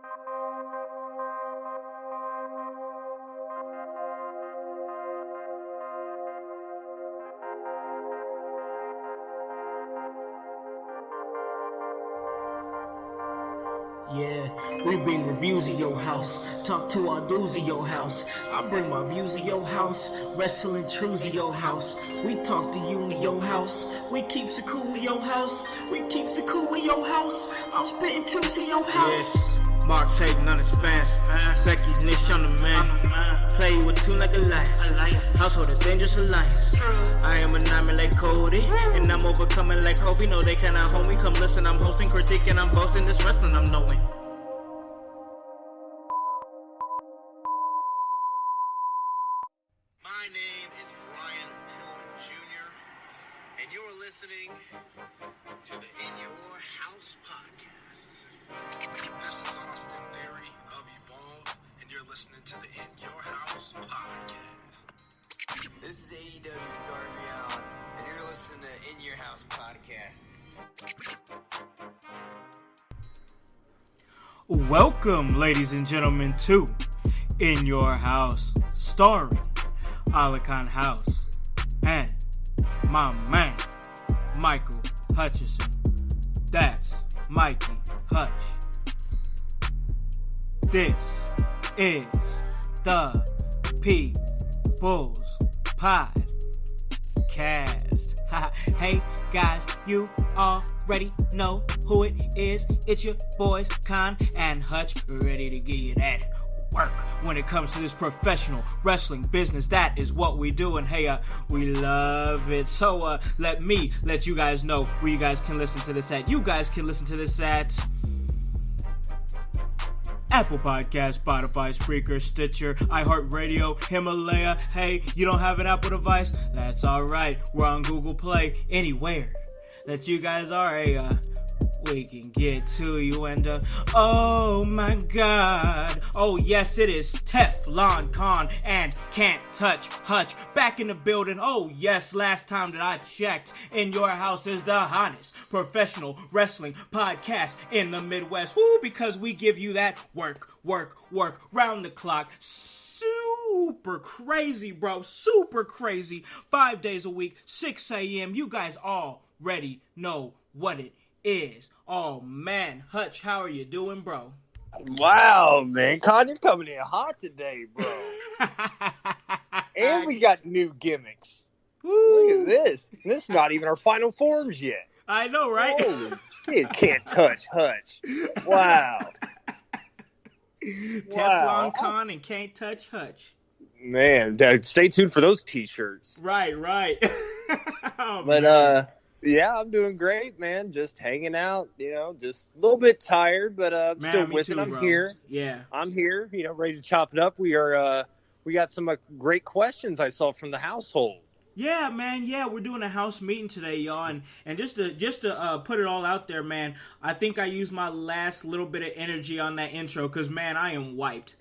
Yeah, we bring reviews of your house, talk to our dudes of your house. I bring my views of your house, wrestling truths of your house. We talk to you in your house, we keeps it cool in your house, we keeps it cool in your house. I'm spitting truths in your house. Yes, Mark's hating on his fans, Becky's niche on the man. Play with two like a lions, household a dangerous alliance. I am a nightmare like Cody, and I'm overcoming like Kobe. No, they cannot hold me, come listen, I'm hosting, critiquing, I'm boasting, this wrestling I'm knowing. My name is Brian Pillman Jr., and you're listening to the In Your House podcast. This is Austin Theory of Evolve, and you're listening to the In Your House podcast. This is AEW with Darby Allin, and you're listening to In Your House podcast. Welcome, ladies and gentlemen, to In Your House, starring Alakan House and my man, Michael Hutchison. That's Mikey Hutch. This is the People's Podcast. Hey guys, you already know who it is. It's your boys Khan and Hutch, ready to give you that work when it comes to this professional wrestling business. That is what we do, and hey, we love it. So let you guys know where you guys can listen to this at. You guys can listen to this at Apple Podcasts, Spotify, Spreaker, Stitcher, iHeartRadio, Himalaya. Hey, you don't have an Apple device? That's alright. We're on Google Play. Anywhere that you guys are, we can get to you. And oh my god, oh yes, it is Teflon Khan and Can't Touch Hutch back in the building. Oh yes, last time that I checked, In Your House is the hottest professional wrestling podcast in the Midwest. Woo, because we give you that work round the clock. Super crazy, bro, super crazy. 5 days a week, 6 a.m. You guys already know what it is. Oh man, Hutch, how are you doing, bro? Wow, man, Con, you're coming in hot today, bro. And we got new gimmicks. Woo. Look at this. This is not even our final forms yet. I know, right? Holy shit, Can't Touch Hutch. Wow. Teflon Khan and Can't Touch Hutch. Man, stay tuned for those t-shirts. Right. Oh, but man. Yeah, I'm doing great, man. Just hanging out, just a little bit tired, but Man, still me with too, it. I'm bro. here. Yeah. I'm here, ready to chop it up. We got some great questions I saw from the household. Yeah, man. Yeah, we're doing a house meeting today, y'all, and just to put it all out there, man. I think I used my last little bit of energy on that intro because, man, I am wiped.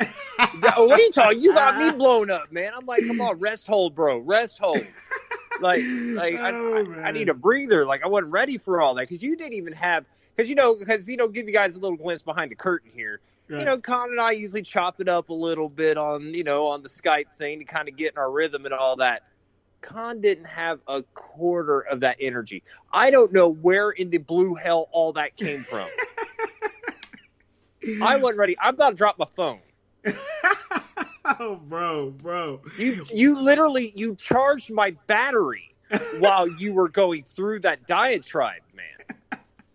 What are you talking? You got me blown up, man. I'm like, come on, rest hold, bro, rest hold. I need a breather. Like I wasn't ready for all that because you didn't even have give you guys a little glimpse behind the curtain here. Right. Con and I usually chop it up a little bit on on the Skype thing to kind of get in our rhythm and all that. Con didn't have a quarter of that energy. I don't know where in the blue hell all that came from. I wasn't ready. I'm about to drop my phone. Oh, bro. You literally charged my battery while you were going through that diatribe, man.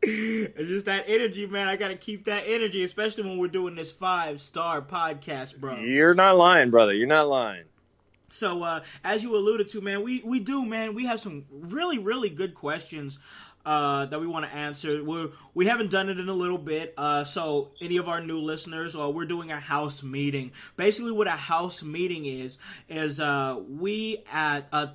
It's just that energy, man. I got to keep that energy, especially when we're doing this 5-star podcast, bro. You're not lying, brother. You're not lying. So, as you alluded to, man, we have some really, really good questions that we want to answer. We haven't done it in a little bit, so any of our new listeners, we're doing a house meeting. Basically, what a house meeting is we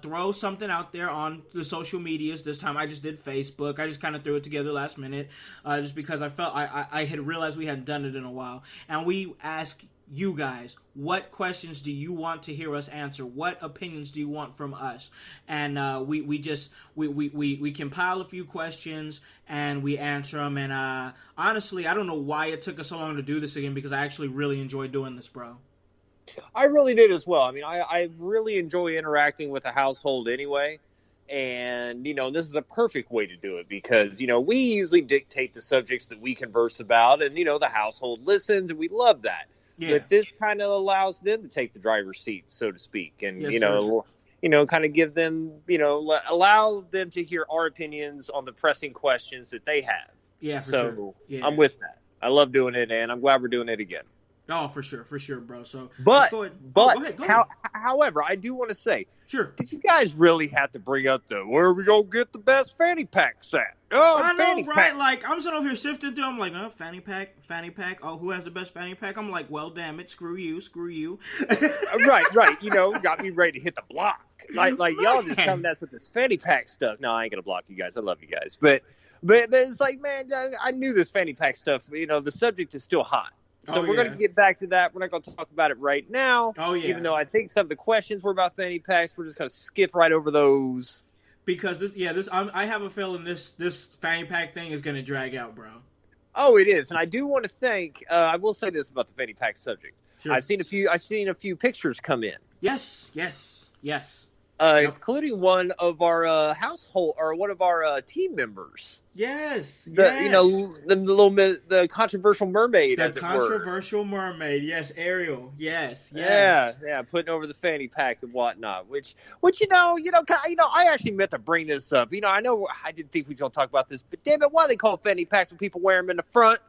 throw something out there on the social medias. This time, I just did Facebook. I just kind of threw it together last minute, just because I felt I had realized we hadn't done it in a while, and we ask you guys. What questions do you want to hear us answer? What opinions do you want from us? And we compile a few questions and we answer them. And honestly, I don't know why it took us so long to do this again, because I actually really enjoy doing this, bro. I really did as well. I mean, I really enjoy interacting with the household anyway. And, this is a perfect way to do it because, we usually dictate the subjects that we converse about, and, the household listens, and we love that. Yeah. But this kind of allows them to take the driver's seat, so to speak, and, yes, kind of give them, allow them to hear our opinions on the pressing questions that they have. Yeah, for sure. Yeah. I'm with that. I love doing it, and I'm glad we're doing it again. Oh, for sure, bro. So, but go ahead. But go ahead. However, I do want to say, sure, did you guys really have to bring up where are we gonna get the best fanny packs at? Oh, I know, fanny right? pack. Like, I'm sitting over here sifting through. I'm like, fanny pack. Oh, who has the best fanny pack? I'm like, well, damn it, screw you. right. Got me ready to hit the block. Like y'all just come nuts with this fanny pack stuff. No, I ain't gonna block you guys. I love you guys, but it's like, man, I knew this fanny pack stuff. The subject is still hot. So we're going to get back to that. We're not going to talk about it right now. Oh, yeah. Even though I think some of the questions were about fanny packs, we're just going to skip right over those. Because I have a feeling this fanny pack thing is going to drag out, bro. Oh, it is. And I do want to thank, I will say this about the fanny pack subject. Sure. I've seen a few pictures come in. Yes. Including one of our household, or one of our team members. Yes. The controversial mermaid. The controversial mermaid. Yes, Ariel. Yes. Yeah. Putting over the fanny pack and whatnot. Which I actually meant to bring this up. I know I didn't think we was gonna talk about this, but damn it, why they call fanny packs when people wear them in the front?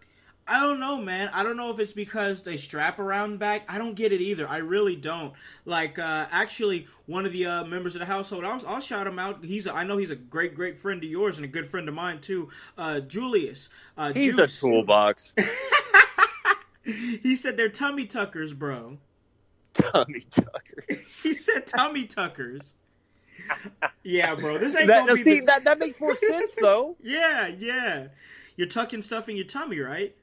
I don't know, man. I don't know if it's because they strap around back. I don't get it either. I really don't. Like, actually, one of the members of the household, I'll shout him out. I know he's a great friend of yours and a good friend of mine too. Julius. He's Juice. A toolbox. He said they're tummy tuckers, bro. Tummy tuckers. He said tummy tuckers. Yeah, bro. This ain't gonna be. That makes more sense though. Yeah. You're tucking stuff in your tummy, right?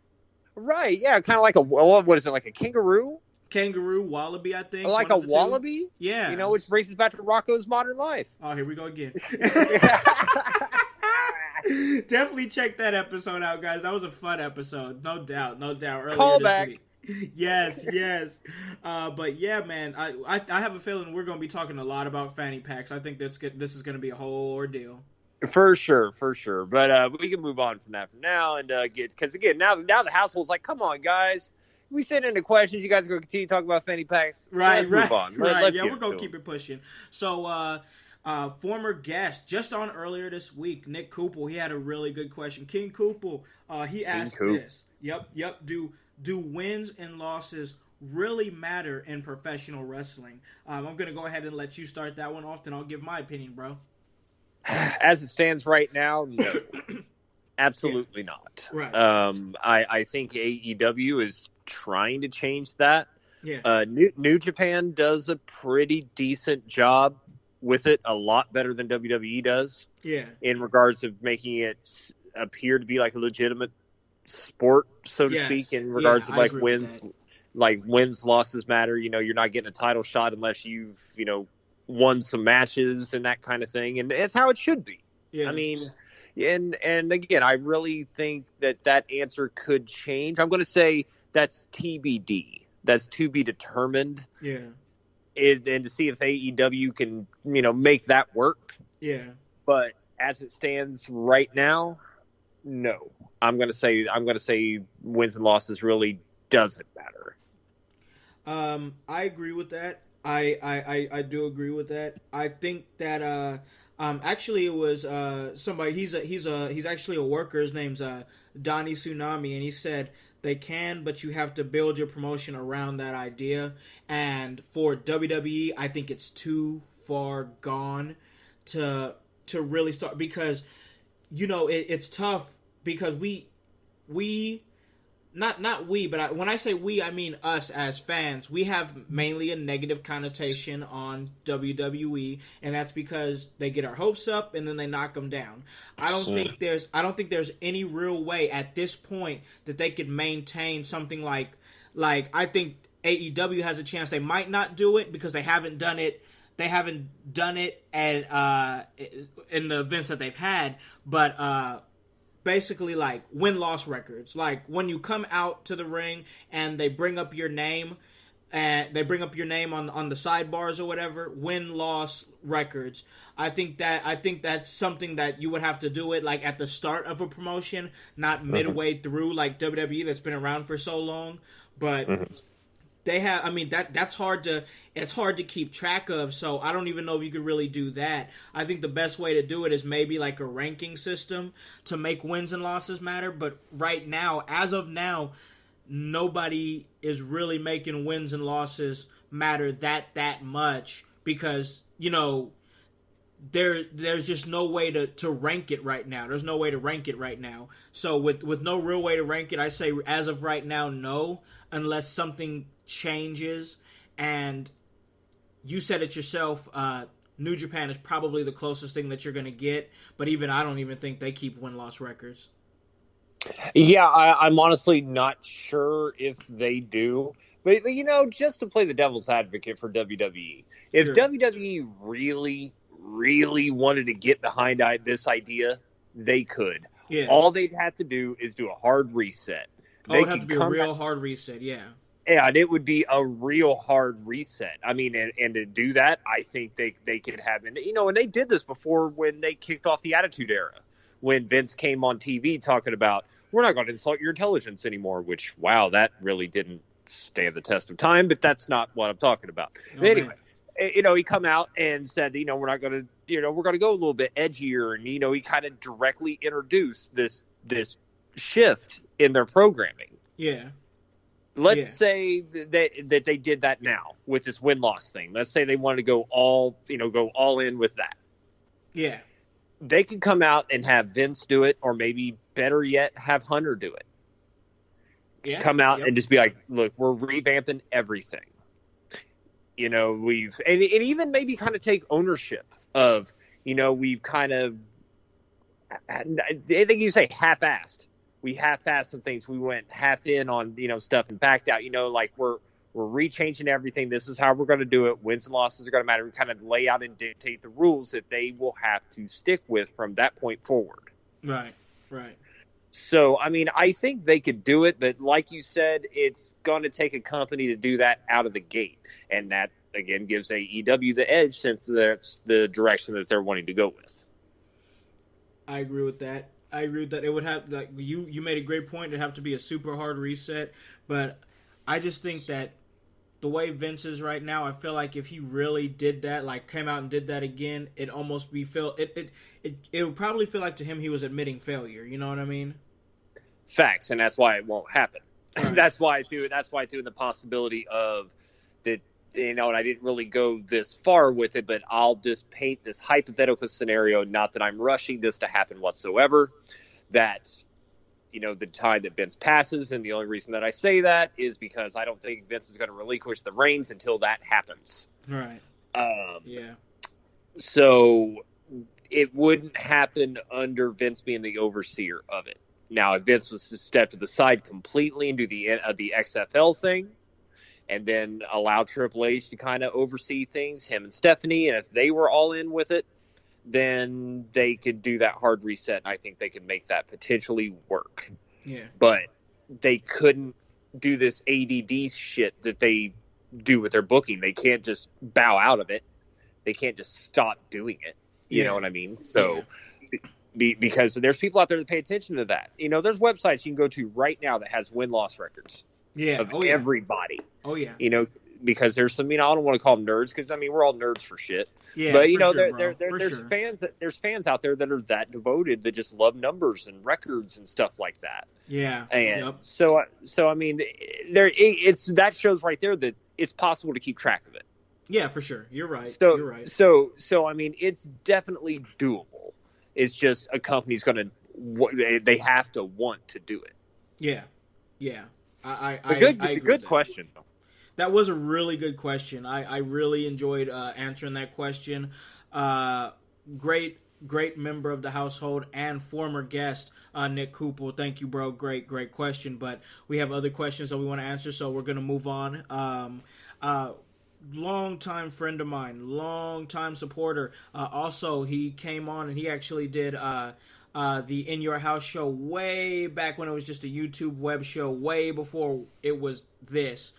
Right, yeah, kind of like what is it, like a kangaroo? Kangaroo, wallaby, I think. Like a wallaby? Two. Yeah. Which brings us back to Rocco's Modern Life. Oh, here we go again. Definitely check that episode out, guys. That was a fun episode. No doubt. Call back. Yes. But yeah, man, I have a feeling we're going to be talking a lot about fanny packs. I think this is going to be a whole ordeal. For sure. But we can move on from that for now and because again, now the household's like, come on, guys. We send in the questions. You guys are going to continue to talk about fanny packs. Right, let's move on. Right. We're going to keep it pushing. So, former guest just on earlier this week, Nick Coople, he had a really good question. King Coople, he asked this. Yep. Do wins and losses really matter in professional wrestling? I'm going to go ahead and let you start that one off, then I'll give my opinion, bro. As it stands right now, no. Absolutely not. Right. I think AEW is trying to change that. Yeah. New Japan does a pretty decent job with it, a lot better than WWE does. Yeah. In regards of making it appear to be like a legitimate sport, so to speak, in regards of like wins, losses matter. You're not getting a title shot unless you've, won some matches and that kind of thing, and it's how it should be. Yeah. I mean, and again, I really think that answer could change. I'm going to say that's TBD. That's to be determined. Yeah. And to see if AEW can, make that work. Yeah. But as it stands right now, no. I'm going to say wins and losses really doesn't matter. I agree with that. I do agree with that. I think that actually it was somebody. He's actually a worker. His name's Donnie Tsunami, and he said they can, but you have to build your promotion around that idea. And for WWE, I think it's too far gone to really start, because it's tough because we Not we, but when I say we, I mean us as fans. We have mainly a negative connotation on WWE, and that's because they get our hopes up and then they knock them down. I don't think there's any real way at this point that they could maintain something like I think AEW has a chance. They might not do it because they haven't done it. They haven't done it at in the events that they've had, but basically like win-loss records. Like when you come out to the ring and they bring up your name, and they bring up your name on the sidebars or whatever, win-loss records. I think that's something that you would have to do it like at the start of a promotion, not midway through like WWE that's been around for so long. But they have, I mean, it's hard to keep track of, so I don't even know if you could really do that. I think the best way to do it is maybe like a ranking system to make wins and losses matter, but right now, as of now, nobody is really making wins and losses matter that much because, you know, there's just no way to rank it right now. There's no way to rank it right now. So with no real way to rank it, I say as of right now, no, unless something changes. And you said it yourself, New Japan is probably the closest thing that you're going to get. But even I don't even think they keep win-loss records. Yeah, I'm honestly not sure if they do. But, you know, just to play the devil's advocate for WWE, if WWE really wanted to get behind this idea, they could. Yeah. All they'd have to do is do a hard reset. It would have to be a real hard reset, yeah. Yeah, and it would be a real hard reset. I mean, and to do that, I think they could have, and you know, and they did this before when they kicked off the Attitude Era, when Vince came on TV talking about, we're not going to insult your intelligence anymore, which, wow, that really didn't stand the test of time, but that's not what I'm talking about. Oh, anyway, you know, he come out and said, you know, we're not going to, you know, we're going to go a little bit edgier, and, you know, he kind of directly introduced this shift in their programming. Yeah. Let's say that they did that now with this win-loss thing. Let's say they wanted to go all in with that. Yeah. They could come out and have Vince do it, or maybe better yet, have Hunter do it. Yeah. Come out and just be like, look, we're revamping everything. You know, and even maybe kind of take ownership of, you know, we've kind of, I think you say half-assed. We half-assed some things. We went half in on, you know, stuff and backed out. You know, like we're rechanging everything. This is how we're going to do it. Wins and losses are going to matter. We kind of lay out and dictate the rules that they will have to stick with from that point forward. Right. So, I mean, I think they could do it, but like you said, it's going to take a company to do that out of the gate. And that, again, gives AEW the edge since that's the direction that they're wanting to go with. I agree with that. It would have, like, you made a great point. It'd have to be a super hard reset, but I just think that the way Vince is right now, I feel like if he really did that, like came out and did that again, it would probably feel like to him he was admitting failure. You know what I mean? Facts, and that's why it won't happen. Right. That's why I threw in the possibility of that. You know, and I didn't really go this far with it, but I'll just paint this hypothetical scenario, not that I'm rushing this to happen whatsoever, that, you know, the time that Vince passes, and the only reason that I say that is because I don't think Vince is going to relinquish the reins until that happens. Right. Yeah. So it wouldn't happen under Vince being the overseer of it. Now, if Vince was to step to the side completely and do the XFL thing, and then allow Triple H to kind of oversee things, him and Stephanie, and if they were all in with it, then they could do that hard reset, and I think they could make that potentially work. Yeah. But they couldn't do this ADD shit that they do with their booking. They can't just bow out of it. They can't just stop doing it. You know what I mean? So, because there's people out there that pay attention to that. You know, there's websites you can go to right now that has win-loss records. Yeah. Of everybody. Oh, yeah. You know, because there's some, you know, I don't want to call them nerds because, I mean, we're all nerds for shit. Yeah, but, you know, sure, there's fans out there that are that devoted that just love numbers and records and stuff like that. Yeah. And so I mean, that shows right there that it's possible to keep track of it. Yeah, for sure. You're right. So I mean, it's definitely doable. It's just a company's they have to want to do it. Yeah. Yeah. Good question, though. That was a really good question. I really enjoyed answering that question. Great great member of the household and former guest, Nick Cooper. Thank you, bro. Great question. But we have other questions that we want to answer, so we're going to move on. Long-time friend of mine, long-time supporter. Also, he came on and he actually did the In Your House show way back when it was just a YouTube web show, way before it was this.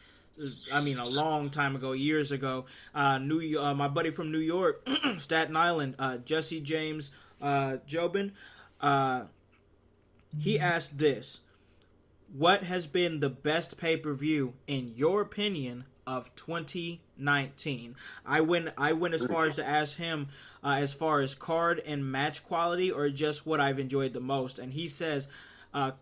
I mean, a long time ago, years ago. My buddy from New York, Staten Island, Jesse James Jobin, he asked this: what has been the best pay-per-view, in your opinion, of 2019? I went as far as to ask him as far as card and match quality, or just what I've enjoyed the most. And he says,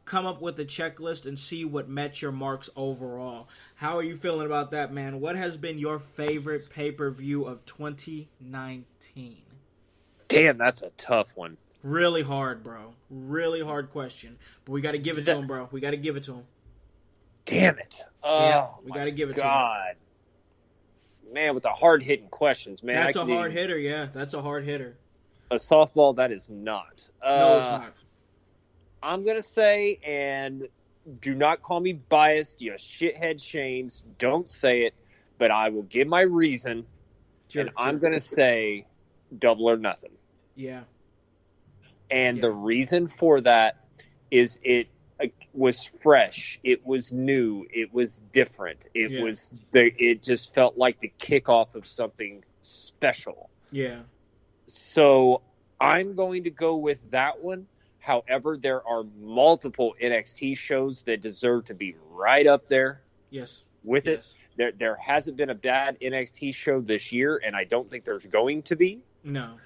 come up with a checklist and see what met your marks overall. How are you feeling about that, man? What has been your favorite pay-per-view of 2019? Damn, that's a tough one. Really hard, bro. Really hard question. But we got to give it to him, bro. We got to give it to him. Damn it. We got to give it to him. God. Man, with the hard-hitting questions, man. That's a hard hitter, yeah. That's a hard hitter. A softball, that is not. No, it's not. I'm going to say, and do not call me biased, you shithead Shanes. Don't say it, but I will give my reason, I'm going to say Double or Nothing. Yeah. And the reason for that is it was fresh. It was new. It was different. It just felt like the kickoff of something special. Yeah. So I'm going to go with that one. However, there are multiple NXT shows that deserve to be right up there. Yes. With it. There hasn't been a bad NXT show this year, and I don't think there's going to be. No.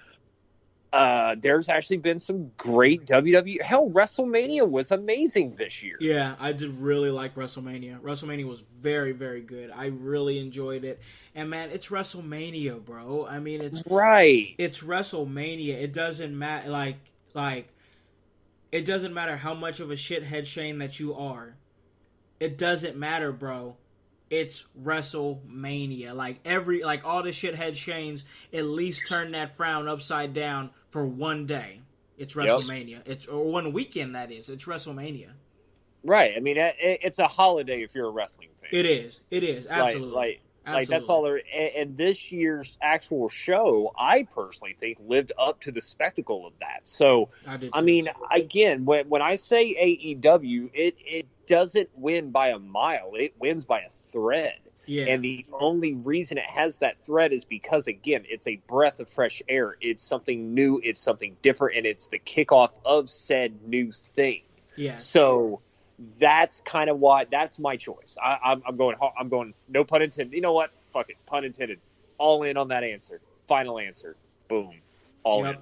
There's actually been some great WWE. Hell, WrestleMania was amazing this year. Yeah, I did really like WrestleMania. WrestleMania was very, very good. I really enjoyed it. And man, it's WrestleMania, bro. I mean, it's WrestleMania. It doesn't matter. Like, it doesn't matter how much of a shithead Shane that you are. It doesn't matter, bro. It's WrestleMania. Like all the shithead Shanes at least turn that frown upside down for one day. It's WrestleMania. Or one weekend, that is. It's WrestleMania. Right. I mean, it's a holiday if you're a wrestling fan. It is. Absolutely. Like that's all there. And this year's actual show, I personally think, lived up to the spectacle of that. So, I mean, again, when I say AEW, it doesn't win by a mile. It wins by a thread. Yeah. And the only reason it has that thread is because, again, it's a breath of fresh air. It's something new. It's something different. And it's the kickoff of said new thing. Yeah. So that's kind of why. That's my choice. I'm going. No pun intended. You know what? Fuck it. Pun intended. All in on that answer. Final answer. Boom. All in.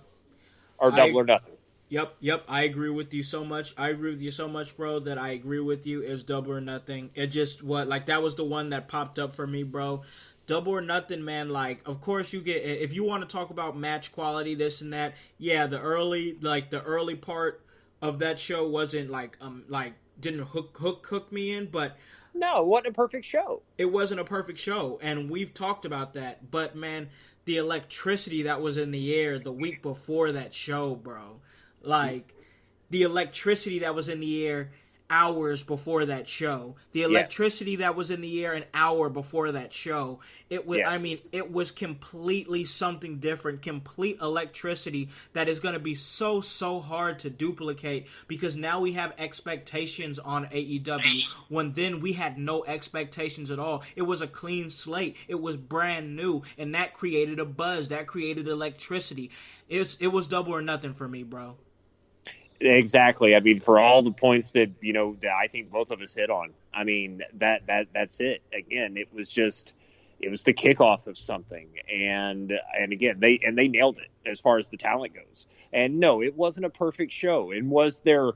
Or Double or Nothing. Yep. I agree with you so much. Bro, that I agree with you. It's Double or Nothing. It just that was the one that popped up for me, bro. Double or Nothing, man. Like, of course you get, if you want to talk about match quality, this and that. Yeah, the early part of that show wasn't didn't hook me in, but no, it wasn't a perfect show. It wasn't a perfect show, and we've talked about that. But man, the electricity that was in the air the week before that show, bro. Like, the electricity that was in the air hours before that show. The electricity that was in the air an hour before that show. It was, I mean, it was completely something different. Complete electricity that is going to be so hard to duplicate, because now we have expectations on AEW when then we had no expectations at all. It was a clean slate. It was brand new, and that created a buzz. That created electricity. It was Double or Nothing for me, bro. Exactly. I mean, for all the points that that I think both of us hit on, I mean, that's it. Again, it was the kickoff of something, and again they nailed it as far as the talent goes. And no, it wasn't a perfect show. And was there?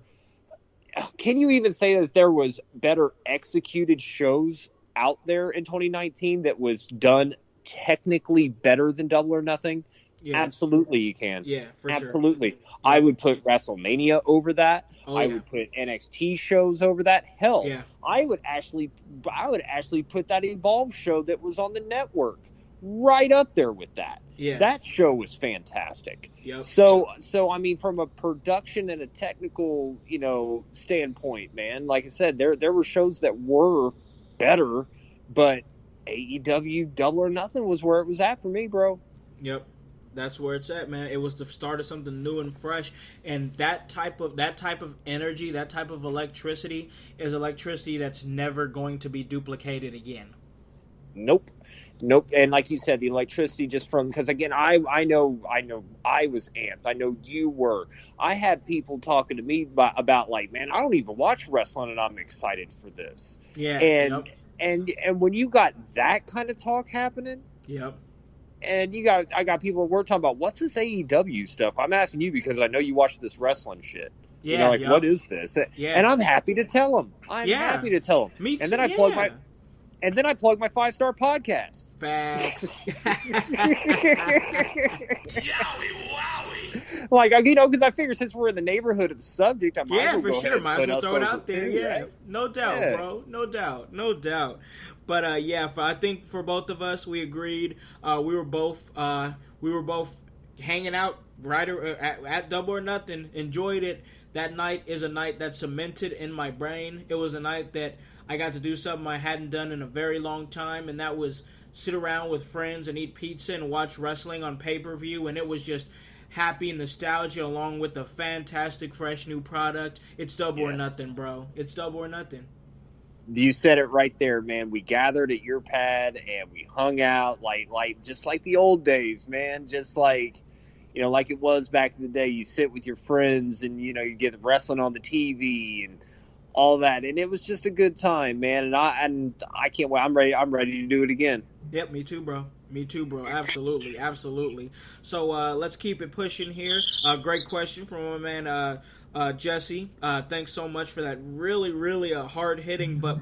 Can you even say that there was better executed shows out there in 2019 that was done technically better than Double or Nothing? Yeah. Absolutely, you can. Yeah, for sure. Absolutely. Yeah. I would put WrestleMania over that. I would put NXT shows over that. Hell, I would actually put that Evolve show that was on the network right up there with that. Yeah. That show was fantastic. Yep. So I mean, from a production and a technical, standpoint, man, like I said, there were shows that were better, but AEW Double or Nothing was where it was at for me, bro. Yep. That's where it's at, man. It was the start of something new and fresh, and that type of energy, that type of electricity is electricity that's never going to be duplicated again. Nope. And like you said, the electricity just from, because again, I know I was amped. I know you were. I had people talking to me about like, man, I don't even watch wrestling and I'm excited for this. Yeah. And when you got that kind of talk happening. Yep. And I got people we're talking about, what's this AEW stuff? I'm asking you because I know you watch this wrestling shit. Yeah. What is this? Yeah. And I'm happy to tell them. Happy to tell them. Me too. And then I plug my 5-star podcast. Facts. Wowie. Like, because I figure since we're in the neighborhood of the subject, I might as well go ahead and might as well throw it out there. Too, yeah, right? No doubt, bro. No doubt. But I think for both of us, we agreed. We were both hanging out right at Double or Nothing. Enjoyed it. That night is a night that cemented in my brain. It was a night that I got to do something I hadn't done in a very long time, and that was sit around with friends and eat pizza and watch wrestling on pay-per-view, and it was just happy nostalgia along with the fantastic fresh new product. It's Double or Nothing, bro. It's Double or Nothing. You said it right there, man. We gathered at your pad and we hung out like just like the old days, man. Just like, like it was back in the day. You sit with your friends and, you get wrestling on the TV and all that. And it was just a good time, man. And I can't wait. I'm ready to do it again. Yep, me too, bro. Absolutely. So let's keep it pushing here. Great question from my man Jesse. Thanks so much for that. Really, really hard hitting, but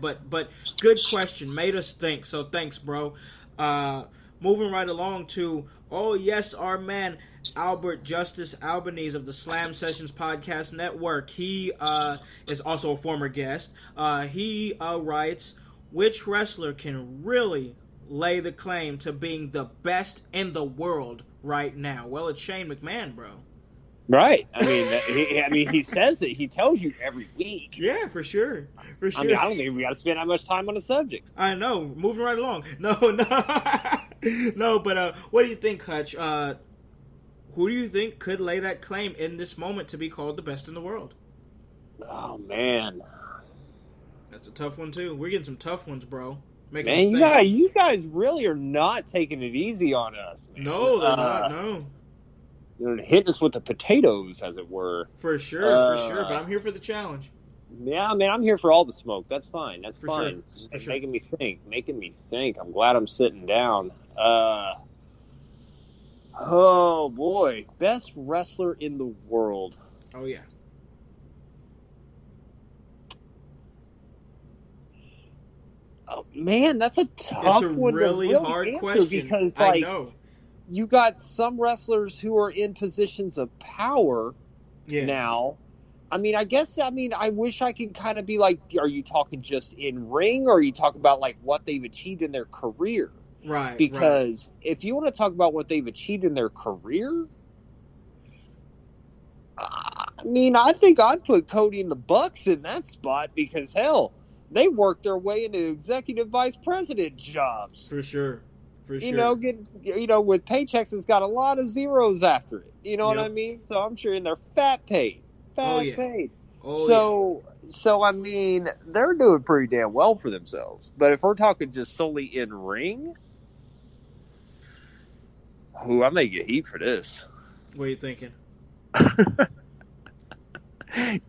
good question. Made us think. So thanks, bro. Moving right along to our man Albert Justice Albanese of the Slam Sessions Podcast Network. He is also a former guest. He writes, which wrestler can really lay the claim to being the best in the world right now? Well, it's Shane McMahon, bro. Right. He says it. He tells you every week. Yeah, for sure. I don't think we got to spend that much time on the subject. I know. Moving right along. No. No, but what do you think, Hutch? Who do you think could lay that claim in this moment to be called the best in the world? Oh, man. That's a tough one, too. We're getting some tough ones, bro. Man, you guys really are not taking it easy on us, man. No, they're not, no. They're hitting us with the potatoes, as it were. For sure. But I'm here for the challenge. Yeah, man, I'm here for all the smoke. That's fine. That's for fine. Sure. It's making me think. I'm glad I'm sitting down. Oh, boy. Best wrestler in the world. Oh, yeah. Oh, man, that's a tough one. Really hard question. Because, I know. You got some wrestlers who are in positions of power now. I wish I could kind of be like, are you talking just in ring, or are you talking about like what they've achieved in their career? Right. Because if you want to talk about what they've achieved in their career, I think I'd put Cody and the Bucks in that spot because, hell, they worked their way into executive vice president jobs. For sure. With paychecks, it's got a lot of zeros after it. You know what I mean? So I'm sure they're fat paid. Paid. So they're doing pretty damn well for themselves. But if we're talking just solely in ring, I may get heat for this. What are you thinking?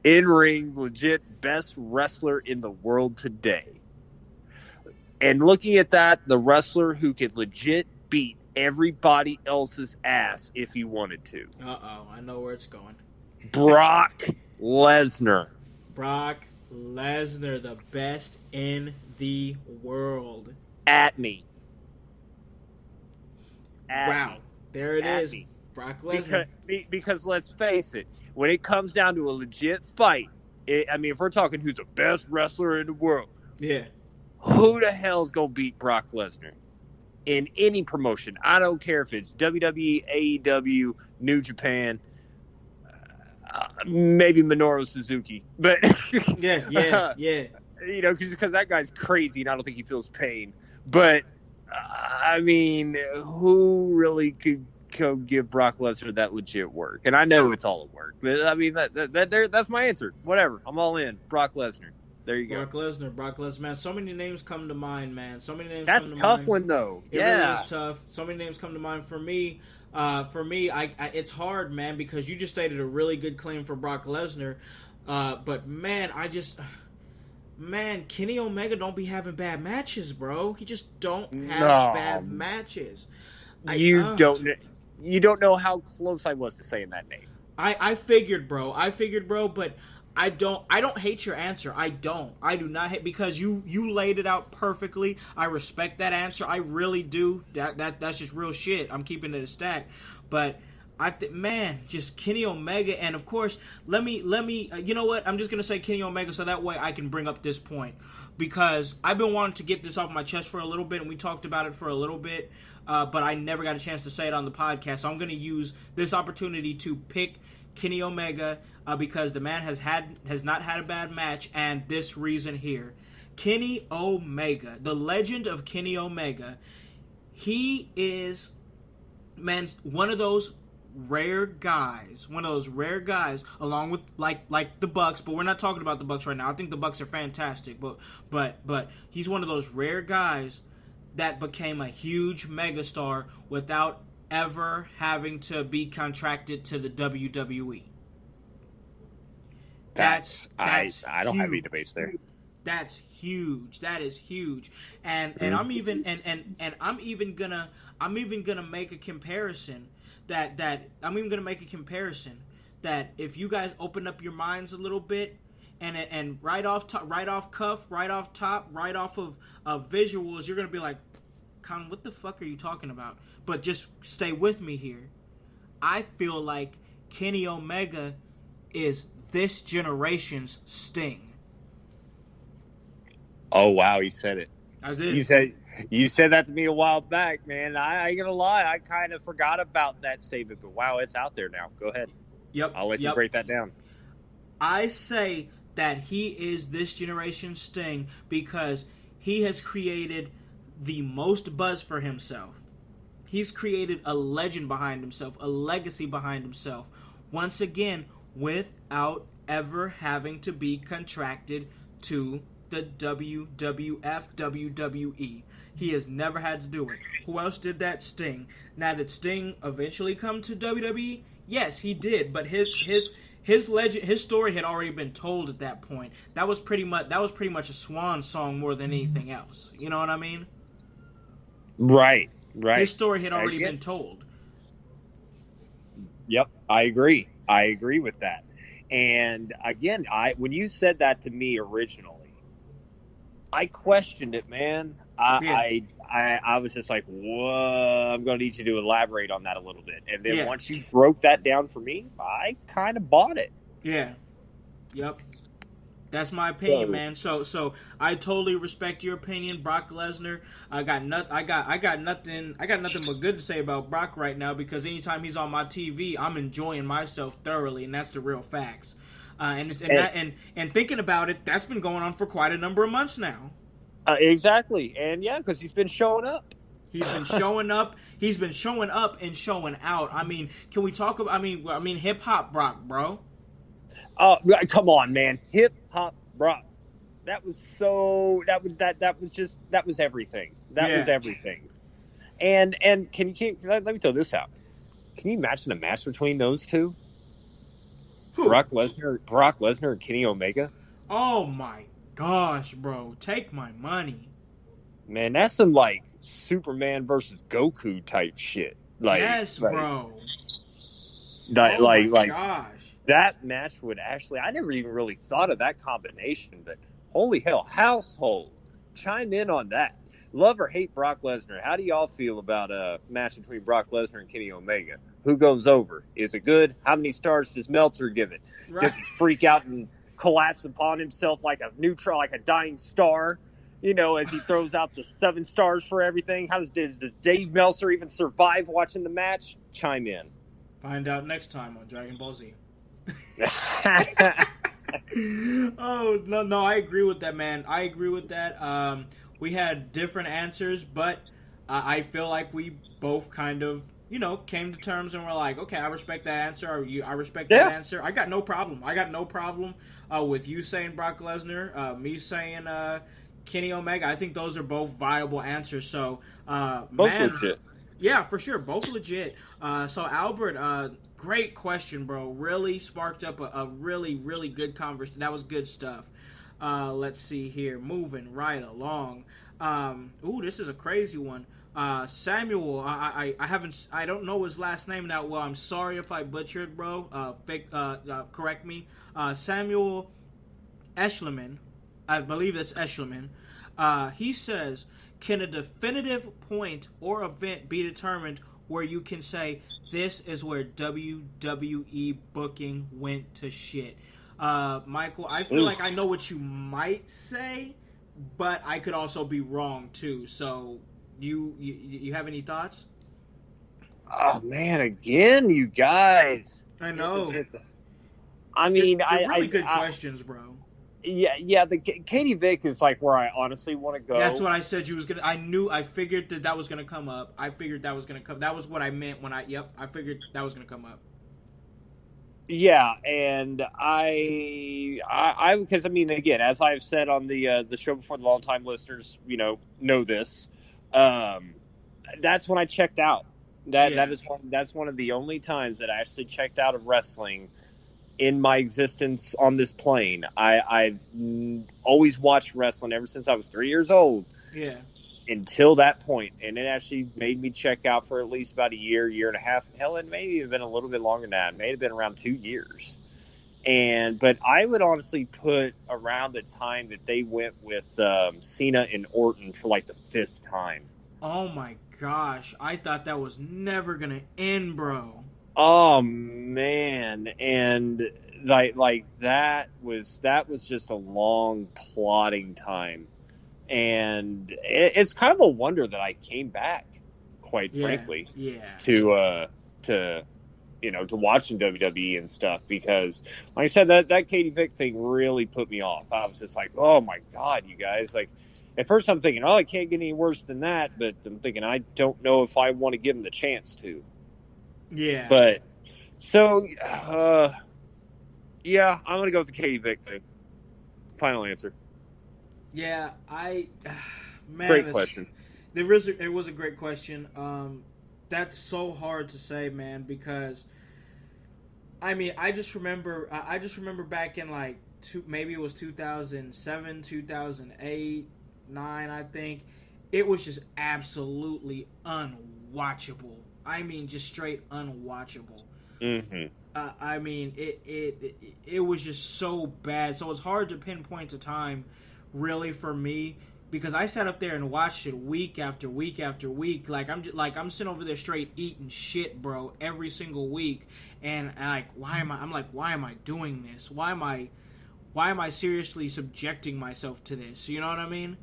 In ring, legit best wrestler in the world today. And looking at that, the wrestler who could legit beat everybody else's ass if he wanted to. Uh-oh, I know where it's going. Brock Lesnar. Brock Lesnar, the best in the world. At me. Wow, there it is. Me. Brock Lesnar. Because let's face it, when it comes down to a legit fight, if we're talking who's the best wrestler in the world, yeah, who the hell's gonna beat Brock Lesnar? in any promotion. I don't care if it's WWE, AEW, New Japan, maybe Minoru Suzuki, but yeah. You know, because that guy's crazy, and I don't think he feels pain. But I mean, who really could give Brock Lesnar that legit work? And I know it's all a work, but I mean that's my answer. Whatever, I'm all in. Brock Lesnar. There you go. Brock Lesnar, man. So many names come to mind, man. So many names. That's come to tough mind. one though. It yeah, really is tough. So many names come to mind for me. It's hard, man, because you just stated a really good claim for Brock Lesnar. But man, Kenny Omega don't be having bad matches, bro. He just don't have bad matches. You don't know how close I was to saying that name. I figured, bro, but I don't hate your answer. I do not hate, because you laid it out perfectly. I respect that answer. I really do. That's just real shit. I'm keeping it a stack. But just Kenny Omega, and of course, let me you know what? I'm just going to say Kenny Omega so that way I can bring up this point, because I've been wanting to get this off my chest for a little bit, and we talked about it for a little bit, but I never got a chance to say it on the podcast. So I'm going to use this opportunity to pick Kenny Omega, because the man has not had a bad match, and this reason here. Kenny Omega, the legend of Kenny Omega, he is, man, one of those rare guys, along with like the Bucks, but we're not talking about the Bucks right now. I think the Bucks are fantastic, but he's one of those rare guys that became a huge megastar without ever having to be contracted to the WWE. That's I don't huge. have any debates there. That's huge. That is huge. And I'm even gonna make a comparison that if you guys open up your minds a little bit and right off of visuals, you're gonna be like, Colin, what the fuck are you talking about? But just stay with me here. I feel like Kenny Omega is this generation's Sting. Oh wow, he said it. I did. You said that to me a while back, man. I ain't gonna lie, I kind of forgot about that statement, but wow, it's out there now. Go ahead. Yep. I'll let you break that down. I say that he is this generation's Sting because he has created the most buzz for himself. He's created a legend behind himself, a legacy behind himself. Once again, without ever having to be contracted to the WWF, WWE. He has never had to do it. Who else did that? Sting. Now, did Sting eventually come to WWE? Yes, he did, but his legend, his story had already been told at that point. That was pretty much a swan song more than anything else. You know what I mean? Right. His story had already been told. Yep, I agree with that. And again, when you said that to me originally, I questioned it, man. I was just like, whoa, I'm going to need you to elaborate on that a little bit. And then once you broke that down for me, I kind of bought it. Yeah. Yep. That's my opinion, man. So I totally respect your opinion, Brock Lesnar. I got nothing but good to say about Brock right now, because anytime he's on my TV, I'm enjoying myself thoroughly, and that's the real facts. And thinking about it, that's been going on for quite a number of months now. Exactly, and because he's been showing up. He's been showing up. He's been showing up and showing out. I mean, can we talk about? I mean, hip hop Brock, bro. Oh, come on, man! Hip hop Brock. That was everything. That was everything. And let me throw this out. Can you imagine a match between those two? Who? Brock Lesnar and Kenny Omega. Oh my gosh, bro! Take my money. Man, that's some like Superman versus Goku type shit. Yes, bro. Gosh. That match would actually, I never even really thought of that combination, but holy hell, Howsehold, chime in on that. Love or hate Brock Lesnar? How do y'all feel about a match between Brock Lesnar and Kenny Omega? Who goes over? Is it good? How many stars does Meltzer give it? Right. Does he freak out and collapse upon himself like a neutron, like a dying star? as he throws out the 7 stars for everything. Does Dave Meltzer even survive watching the match? Chime in. Find out next time on Dragon Ball Z. Oh, no, I agree with that, man. I agree with that. We had different answers, but I feel like we both kind of, came to terms and were like, okay, I respect that answer. I respect that answer. I got no problem. With you saying Brock Lesnar, me saying Kenny Omega. I think those are both viable answers. So, both legit. Yeah, for sure. Both legit. So, Albert, great question, bro. Really sparked up a really, really good conversation. That was good stuff. Let's see here. Moving right along. This is a crazy one. Samuel, I don't know his last name that well. I'm sorry if I butchered, bro. Correct me. Samuel Eschleman, I believe that's Eschleman. He says, can a definitive point or event be determined where you can say this is where WWE booking went to shit? Michael, I feel like I know what you might say, but I could also be wrong too. So you have any thoughts? Oh man, again, you guys. I know. I mean, they're really good questions, bro. Yeah. The Katie Vick is like where I honestly want to go. That's what I said you was gonna. I figured that was gonna come up. I figured that was gonna come. That was what I meant when I figured that was gonna come up. Yeah, and I because I mean, again, as I've said on the show before, the long-time listeners, know this. That's when I checked out. That's one of the only times that I actually checked out of wrestling in my existence on this plane. I've always watched wrestling ever since I was 3 years old. Yeah. Until that point, and it actually made me check out for at least about a year and a half. Hell, it may have been a little bit longer than that. It may have been around 2 years. But I would honestly put around the time that they went with Cena and Orton for like the 5th time. Oh my gosh, I thought that was never gonna end, bro. Oh man, and like that was just a long plodding time. And it's kind of a wonder that I came back, quite frankly, to watching WWE and stuff, because, like I said, that Katie Vick thing really put me off. I was just like, oh my God, you guys! Like, at first I'm thinking, oh, it can't get any worse than that, but I'm thinking, I don't know if I want to give them the chance to. Yeah. But so, I'm gonna go with the Katie Vick thing. Final answer. Yeah, man, great question. It was a great question. That's so hard to say, man, because I mean, I just remember back in like maybe it was 2007, 2008, 2009, I think. It was just absolutely unwatchable. I mean, just straight unwatchable. Mm-hmm. I mean, it was just so bad. So it's hard to pinpoint a time, really, for me, because I sat up there and watched it week after week after week. I'm sitting over there straight eating shit, bro, every single week. And why am I doing this? Why am I seriously subjecting myself to this? You know what I mean?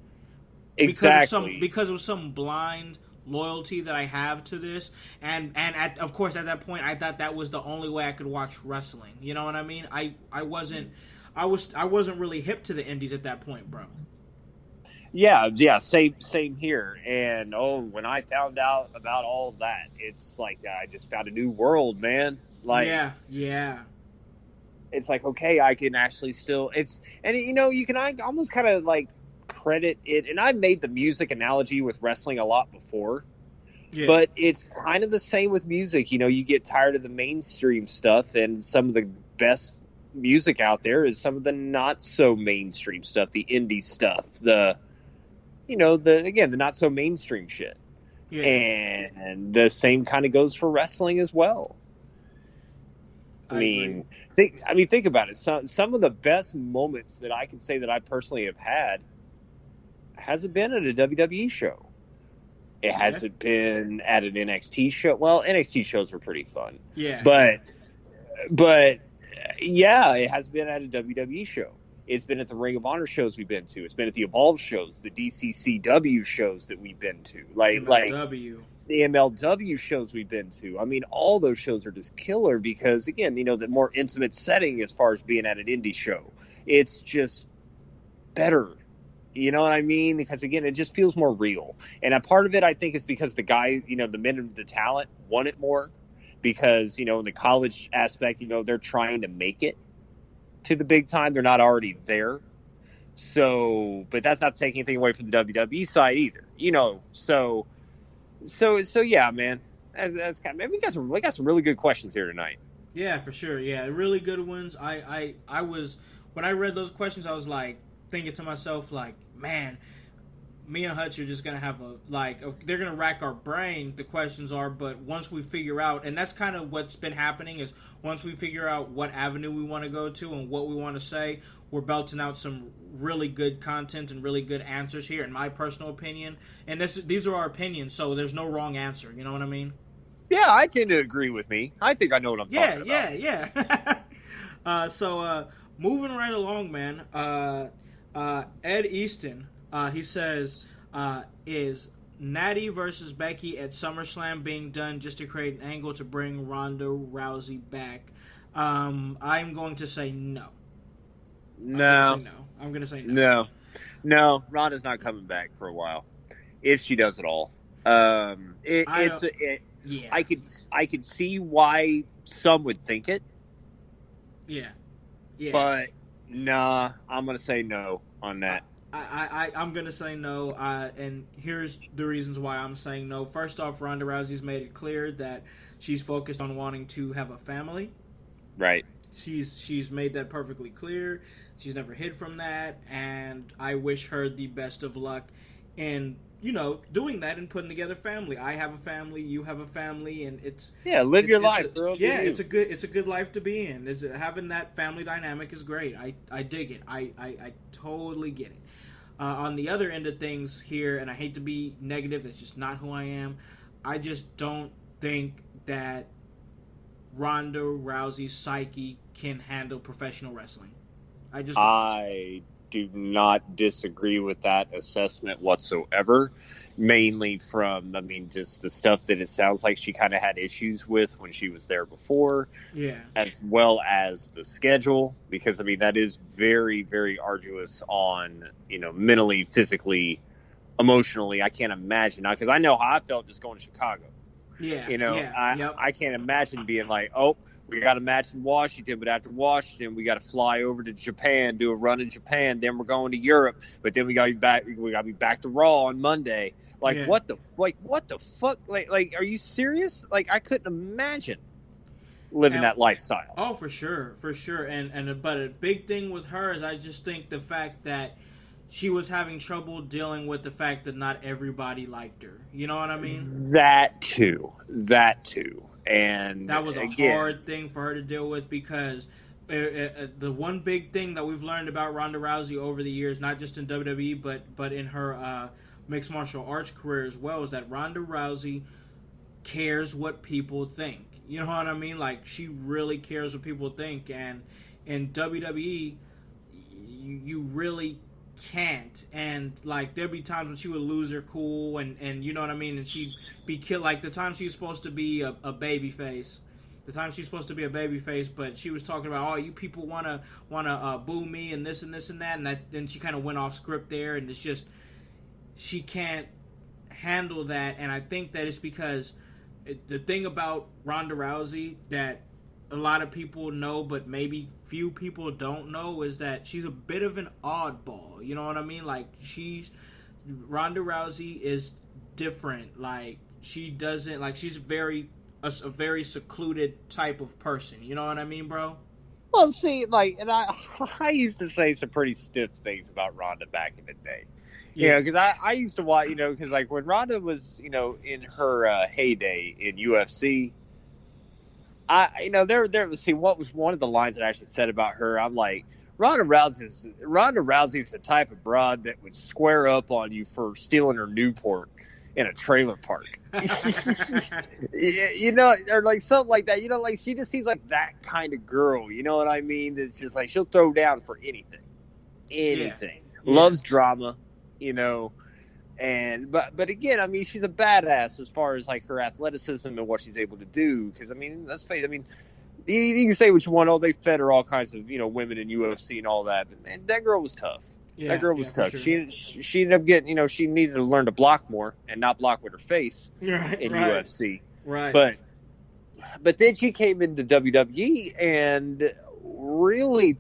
Exactly. Because of some blind loyalty that I have to this, and of course at that point I thought that was the only way I could watch wrestling. You know what I mean? I wasn't really hip to the indies at that point, bro. Yeah, same here. And when I found out about all of that, it's like I just found a new world, man. Like, yeah. It's like, okay, I can actually still. You can almost kind of like credit it. And I've made the music analogy with wrestling a lot before, but it's kind of the same with music. You get tired of the mainstream stuff, and some of the best music out there is some of the not so mainstream stuff, the indie stuff, the not so mainstream shit. Yeah. And the same kind of goes for wrestling as well. I mean, think about it. Some of the best moments that I can say that I personally have had hasn't been at a WWE show. It hasn't been at an NXT show. Well, NXT shows were pretty fun. Yeah. But yeah, it has been at a WWE show. It's been at the Ring of Honor shows we've been to. It's been at the Evolve shows, the DCCW shows that we've been to, like the MLW shows we've been to. I mean, all those shows are just killer because, again, the more intimate setting as far as being at an indie show, it's just better. You know what I mean? Because, again, it just feels more real. And a part of it, I think, is because the guy, the men of the talent want it more because, in the college aspect, they're trying to make it to the big time. They're not already there. So, but that's not taking anything away from the WWE side either, So yeah, man, that's kind of, we got some really good questions here tonight. Yeah, for sure. Yeah, really good ones. I was, when I read those questions, I was like thinking to myself, like, man, me and Hutch are just gonna have they're gonna rack our brain. The questions are, but once we figure out, and that's kind of what's been happening, is once we figure out what avenue we want to go to and what we want to say, we're belting out some really good content and really good answers here, in my personal opinion. And these are our opinions, so there's no wrong answer. You know what I mean? Yeah, I tend to agree with me. I think I know what I'm talking about. Yeah. So moving right along, man. Ed Easton, he says, is Natty versus Becky at SummerSlam being done just to create an angle to bring Ronda Rousey back? I'm going to say no. I'm going to say no. No, Ronda's not coming back for a while, if she does at all. I could see why some would think it. Yeah. But nah, I'm gonna say no on that. I'm gonna say no, and here's the reasons why I'm saying no. First off, Ronda Rousey's made it clear that she's focused on wanting to have a family. Right. She's made that perfectly clear. She's never hid from that, and I wish her the best of luck in doing that and putting together family. I have a family, you have a family, and live your life, girl. Yeah, it's a good life to be in. Having that family dynamic is great. I dig it. I totally get it. On the other end of things here, and I hate to be negative, that's just not who I am. I just don't think that Ronda Rousey's psyche can handle professional wrestling. I do not disagree with that assessment whatsoever. Mainly from, just the stuff that it sounds like she kind of had issues with when she was there before. Yeah. As well as the schedule, because that is very, very arduous on, mentally, physically, emotionally. I can't imagine now, because I know how I felt just going to Chicago. Yeah. I can't imagine being like, oh, we got a match in Washington, but after Washington, we got to fly over to Japan, do a run in Japan. Then we're going to Europe, but then we got to be back. We got to be back to Raw on Monday. What the fuck? Like, are you serious? Like, I couldn't imagine living that lifestyle. Oh, for sure. But a big thing with her is I just think the fact that she was having trouble dealing with the fact that not everybody liked her. You know what I mean? That too. And that was a hard thing for her to deal with, because the one big thing that we've learned about Ronda Rousey over the years, not just in WWE but in her mixed martial arts career as well, is that Ronda Rousey cares what people think. You know what I mean? Like, she really cares what people think, and in WWE, you really can't. And like, there'd be times when she would lose her cool, and you know what I mean, and she'd be killed. Like the time she was supposed to be a baby face, but she was talking about, oh, you people wanna boo me and this and this and that, and then she kind of went off script there, and it's just, she can't handle that. And I think that it's because the thing about Ronda Rousey that a lot of people know, but maybe few people don't know, is that she's a bit of an oddball. You know what I mean? Like, Ronda Rousey is different. Like, she doesn't, like, she's a very secluded type of person. You know what I mean, bro? Well, see, like, and I used to say some pretty stiff things about Ronda back in the day. Yeah, because I used to watch, because like when Ronda was, in her heyday in UFC, see, what was one of the lines that I actually said about her? I'm like, Ronda Rousey's the type of broad that would square up on you for stealing her Newport in a trailer park. Or like something like that. Like, she just seems like that kind of girl. You know what I mean? It's just like, she'll throw down for anything. anything. Yeah. Loves drama, you know. And but again, I mean, she's a badass as far as like her athleticism and what she's able to do. Because I mean, let's face it. I mean, you can say what you want. Oh, they fed her all kinds of women in UFC and all that. But man, that girl was tough. Yeah, that girl was tough. Sure. She ended up getting she needed to learn to block more and not block with her face in UFC. Right. But then she came into WWE and really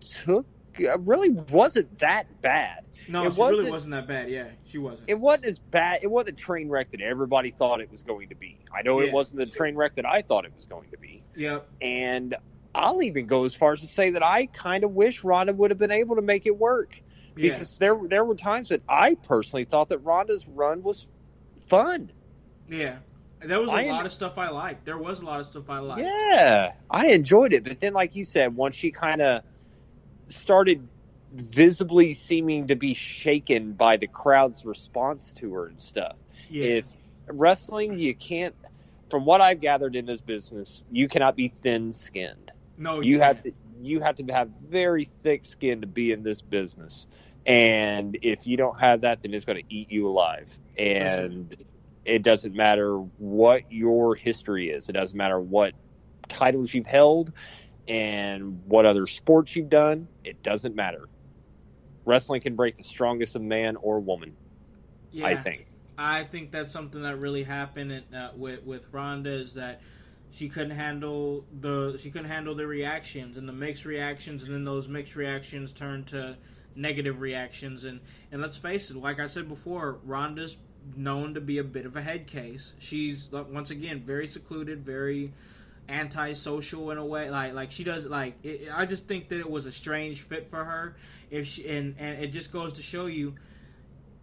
wasn't that bad. No, she really wasn't that bad. Yeah, she wasn't. It wasn't as bad. It wasn't a train wreck that everybody thought it was going to be. I know it wasn't the train wreck that I thought it was going to be. Yep. And I'll even go as far as to say that I kind of wish Ronda would have been able to make it work. Because there were times that I personally thought that Ronda's run was fun. Yeah. There was a lot of stuff I liked. There was a lot of stuff I liked. Yeah. I enjoyed it. But then, like you said, once she kind of started visibly seeming to be shaken by the crowd's response to her and stuff. Yeah. If wrestling, you can't, from what I've gathered in this business, you cannot be thin-skinned. No, you have to have very thick skin to be in this business. And if you don't have that, then it's going to eat you alive. And it doesn't matter what your history is. It doesn't matter what titles you've held and what other sports you've done. It doesn't matter. Wrestling can break the strongest of man or woman. Yeah, I think that's something that really happened with Ronda, is that she couldn't handle the reactions and the mixed reactions, and then those mixed reactions turned to negative reactions. And let's face it, like I said before, Ronda's known to be a bit of a head case. She's, once again, very secluded, very antisocial in a way. Like she does I just think that it was a strange fit for her. And it just goes to show you,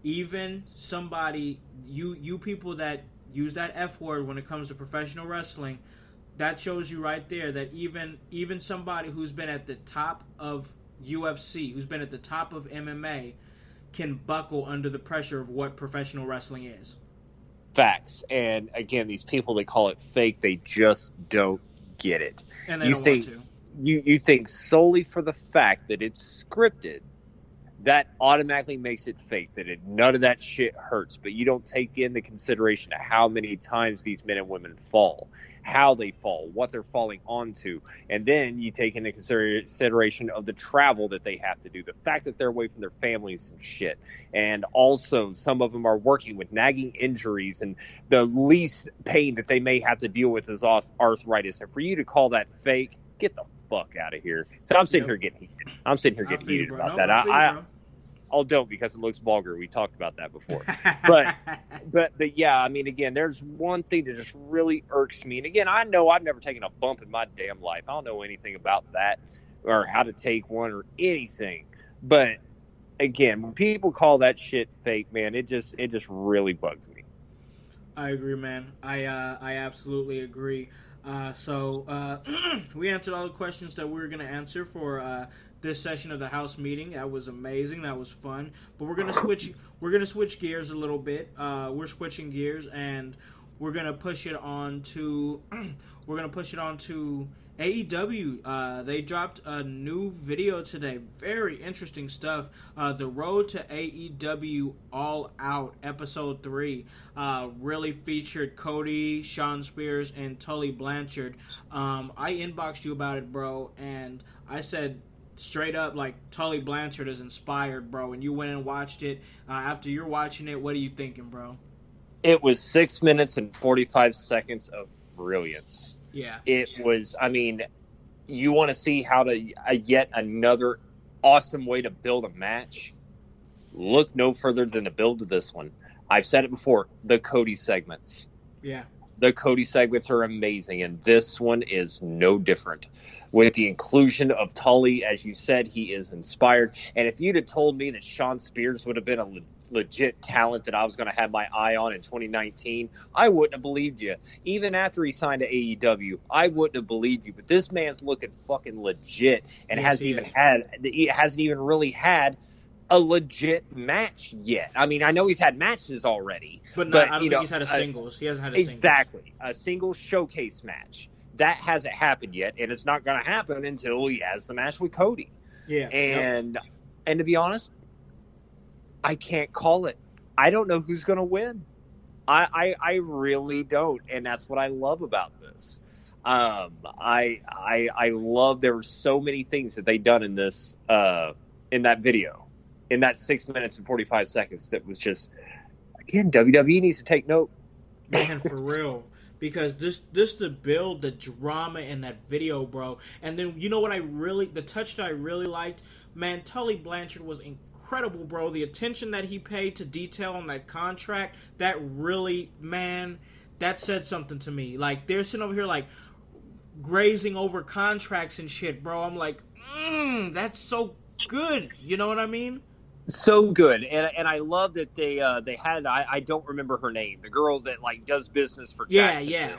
even somebody, you people that use that F word when it comes to professional wrestling, that shows you right there that even somebody who's been at the top of UFC, who's been at the top of MMA, can buckle under the pressure of what professional wrestling is. Facts. And again, these people that call it fake, they just don't get it. And they don't want to. You think solely for the fact that it's scripted, that automatically makes it fake, none of that shit hurts. But you don't take into consideration how many times these men and women fall, how they fall, what they're falling onto. And then you take into consideration of the travel that they have to do, the fact that they're away from their families and shit. And also some of them are working with nagging injuries, and the least pain that they may have to deal with is arthritis. And for you to call that fake, get the fuck out of here. So I'm sitting here getting heated. About that. I don't, because it looks vulgar. We talked about that before. But yeah, I mean, again, there's one thing that just really irks me. And again, I know I've never taken a bump in my damn life. I don't know anything about that or how to take one or anything. But again, when people call that shit fake, man, it just really bugs me. I agree, man. I absolutely agree. So we answered all the questions that we were going to answer for this session of the Howse Meeting. That was amazing. That was fun. But we're gonna switch gears a little bit. We're switching gears, and we're gonna push it on to AEW. They dropped a new video today. Very interesting stuff. The Road to AEW All Out Episode 3 really featured Cody, Shawn Spears, and Tully Blanchard. I inboxed you about it, bro, and I said straight up, like, Tully Blanchard is inspired, bro, and you went and watched it. After you're watching it, what are you thinking, bro? It was 6 minutes and 45 seconds of brilliance. Yeah. It was, I mean, you want to see how to yet another awesome way to build a match? Look no further than the build of this one. I've said it before, the Cody segments. Yeah. The Cody segments are amazing, and this one is no different. With the inclusion of Tully, as you said, he is inspired. And if you'd have told me that Shawn Spears would have been a legit talent that I was going to have my eye on in 2019, I wouldn't have believed you. Even after he signed to AEW, I wouldn't have believed you. But this man's looking fucking legit, and hasn't even really had a legit match yet. I mean, I know he's had matches already, but I don't think he's had a singles. He hasn't had a singles. Exactly, a singles showcase match. That hasn't happened yet, and it's not going to happen until he has the match with Cody. Yeah. And to be honest, I can't call it. I don't know who's going to win. I really don't, and that's what I love about this. I love there were so many things that they done in this in that video, in that 6 minutes and 45 seconds. That was just, again, WWE needs to take note. Man, for real. Because this to build the drama in that video, bro. And then you know what the touch that I really liked, man, Tully Blanchard was incredible, bro. The attention that he paid to detail on that contract, that really, man, that said something to me. Like, they're sitting over here like grazing over contracts and shit, bro. I'm like, that's so good. You know what I mean? So good, and I love that they had I don't remember her name, the girl that like does business for Jacksonville.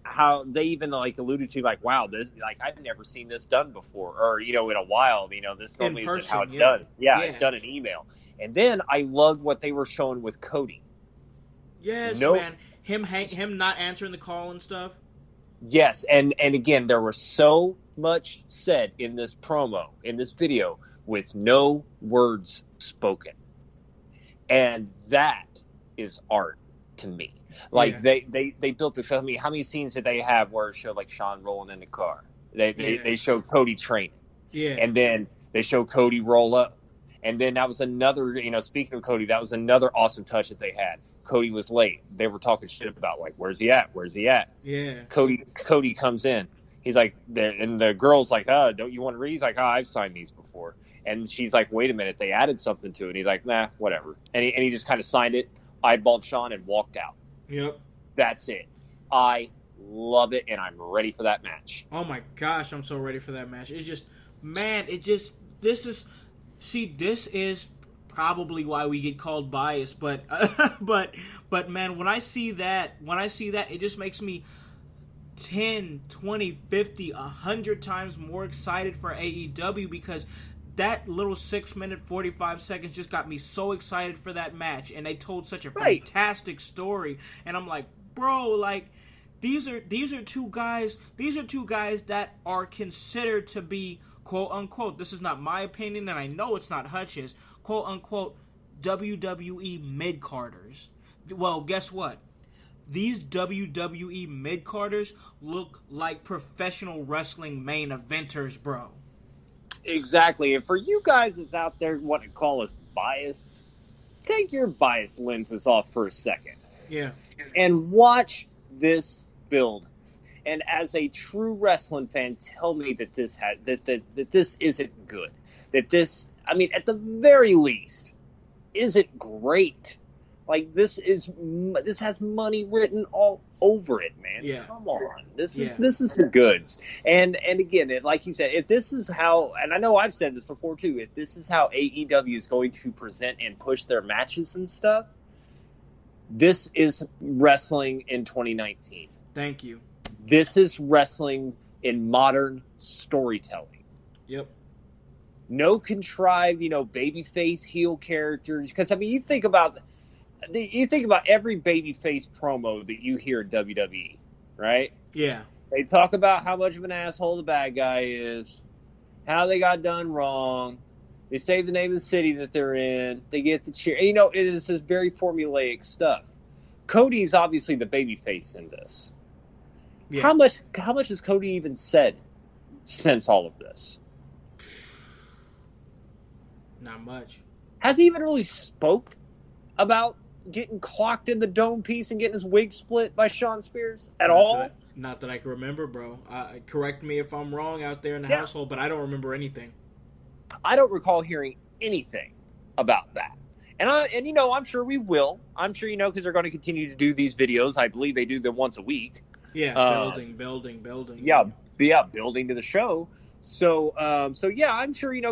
How they even like alluded to like, wow, this, like, I've never seen this done before, or in a while, this normally isn't how it's done. It's done in email. And then I loved what they were showing with Cody. Yes, man, him not answering the call and stuff. Yes, and again, there was so much said in this promo, in this video, with no words spoken. And that is art to me. Like, they built this. I mean, how many scenes did they have where it showed like Sean rolling in the car? They showed Cody training. Yeah. And then they showed Cody roll up. And then that was another, speaking of Cody, that was another awesome touch that they had. Cody was late. They were talking shit about, like, where's he at? Where's he at? Yeah. Cody comes in. He's like, and the girl's like, don't you want to read? He's like, I've signed these before. And she's like, wait a minute, they added something to it. And he's like, nah, whatever. And he just kind of signed it, eyeballed Sean, and walked out. Yep. That's it. I love it, and I'm ready for that match. Oh, my gosh, I'm so ready for that match. It's just, man, this is probably why we get called biased. But, but man, when I see that, it just makes me 10, 20, 50, 100 times more excited for AEW, because that little 6 minute 45 seconds just got me so excited for that match, and they told such a fantastic story. And I'm like, bro, like, these are two guys that are considered to be, quote unquote, this is not my opinion, and I know it's not Hutch's, quote unquote, WWE mid-carders. Well, guess what? These WWE mid-carders look like professional wrestling main eventers, bro. Exactly. And for you guys that's out there who want to call us biased, take your bias lenses off for a second. Yeah. And watch this build. And as a true wrestling fan, tell me that this isn't good. That this, I mean, at the very least, isn't great. Like, this has money written all over it, man. Yeah. Come on. This is the goods. And again, like you said, if this is how, and I know I've said this before too, if this is how AEW is going to present and push their matches and stuff, this is wrestling in 2019. Thank you. This is wrestling in modern storytelling. Yep. No contrived, babyface heel characters. Because, I mean, you think about every babyface promo that you hear in WWE, right? Yeah. They talk about how much of an asshole the bad guy is, how they got done wrong. They say the name of the city that they're in. They get the cheer. It is this very formulaic stuff. Cody's obviously the babyface in this. Yeah. How much has Cody even said since all of this? Not much. Has he even really spoke about getting clocked in the dome piece and getting his wig split by Shawn Spears at all? Not that I can remember, bro. Correct me if I'm wrong out there in the household, but I don't remember anything. I don't recall hearing anything about that. And I'm sure we will. I'm sure, because they're going to continue to do these videos. I believe they do them once a week. Yeah, building. Yeah, building to the show. So I'm sure,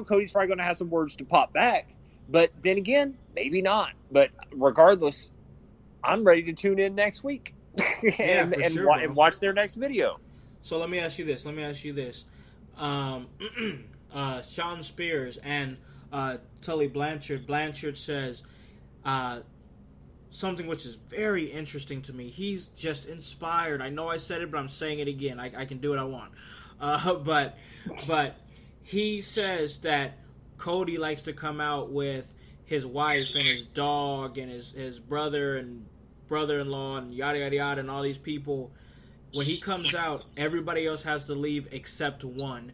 Cody's probably going to have some words to pop back. But then again, maybe not. But regardless, I'm ready to tune in next week and watch their next video. So let me ask you this. Shawn Spears and Tully Blanchard. Blanchard says something which is very interesting to me. He's just inspired. I know I said it, but I'm saying it again. I can do what I want. But he says that Cody likes to come out with his wife and his dog and his brother and brother-in-law and yada yada yada and all these people. When he comes out, everybody else has to leave except one.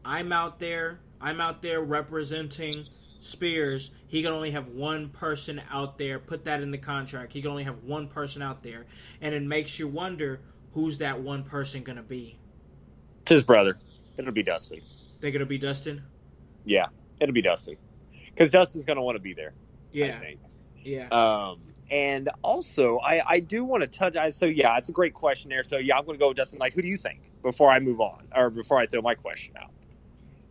I'm out there representing Spears. He can only have one person out there. Put that in the contract. He can only have one person out there. And it makes you wonder, who's that one person going to be? It's his brother. It'll be Dustin. They're going to be Dustin? Yeah, it'll be Dustin. Because Dustin's going to want to be there. Yeah. I think. Yeah. And also, I do want to touch. So, yeah, it's a great question there. So, yeah, I'm going to go with Dustin. Like, who do you think before I move on, or before I throw my question out,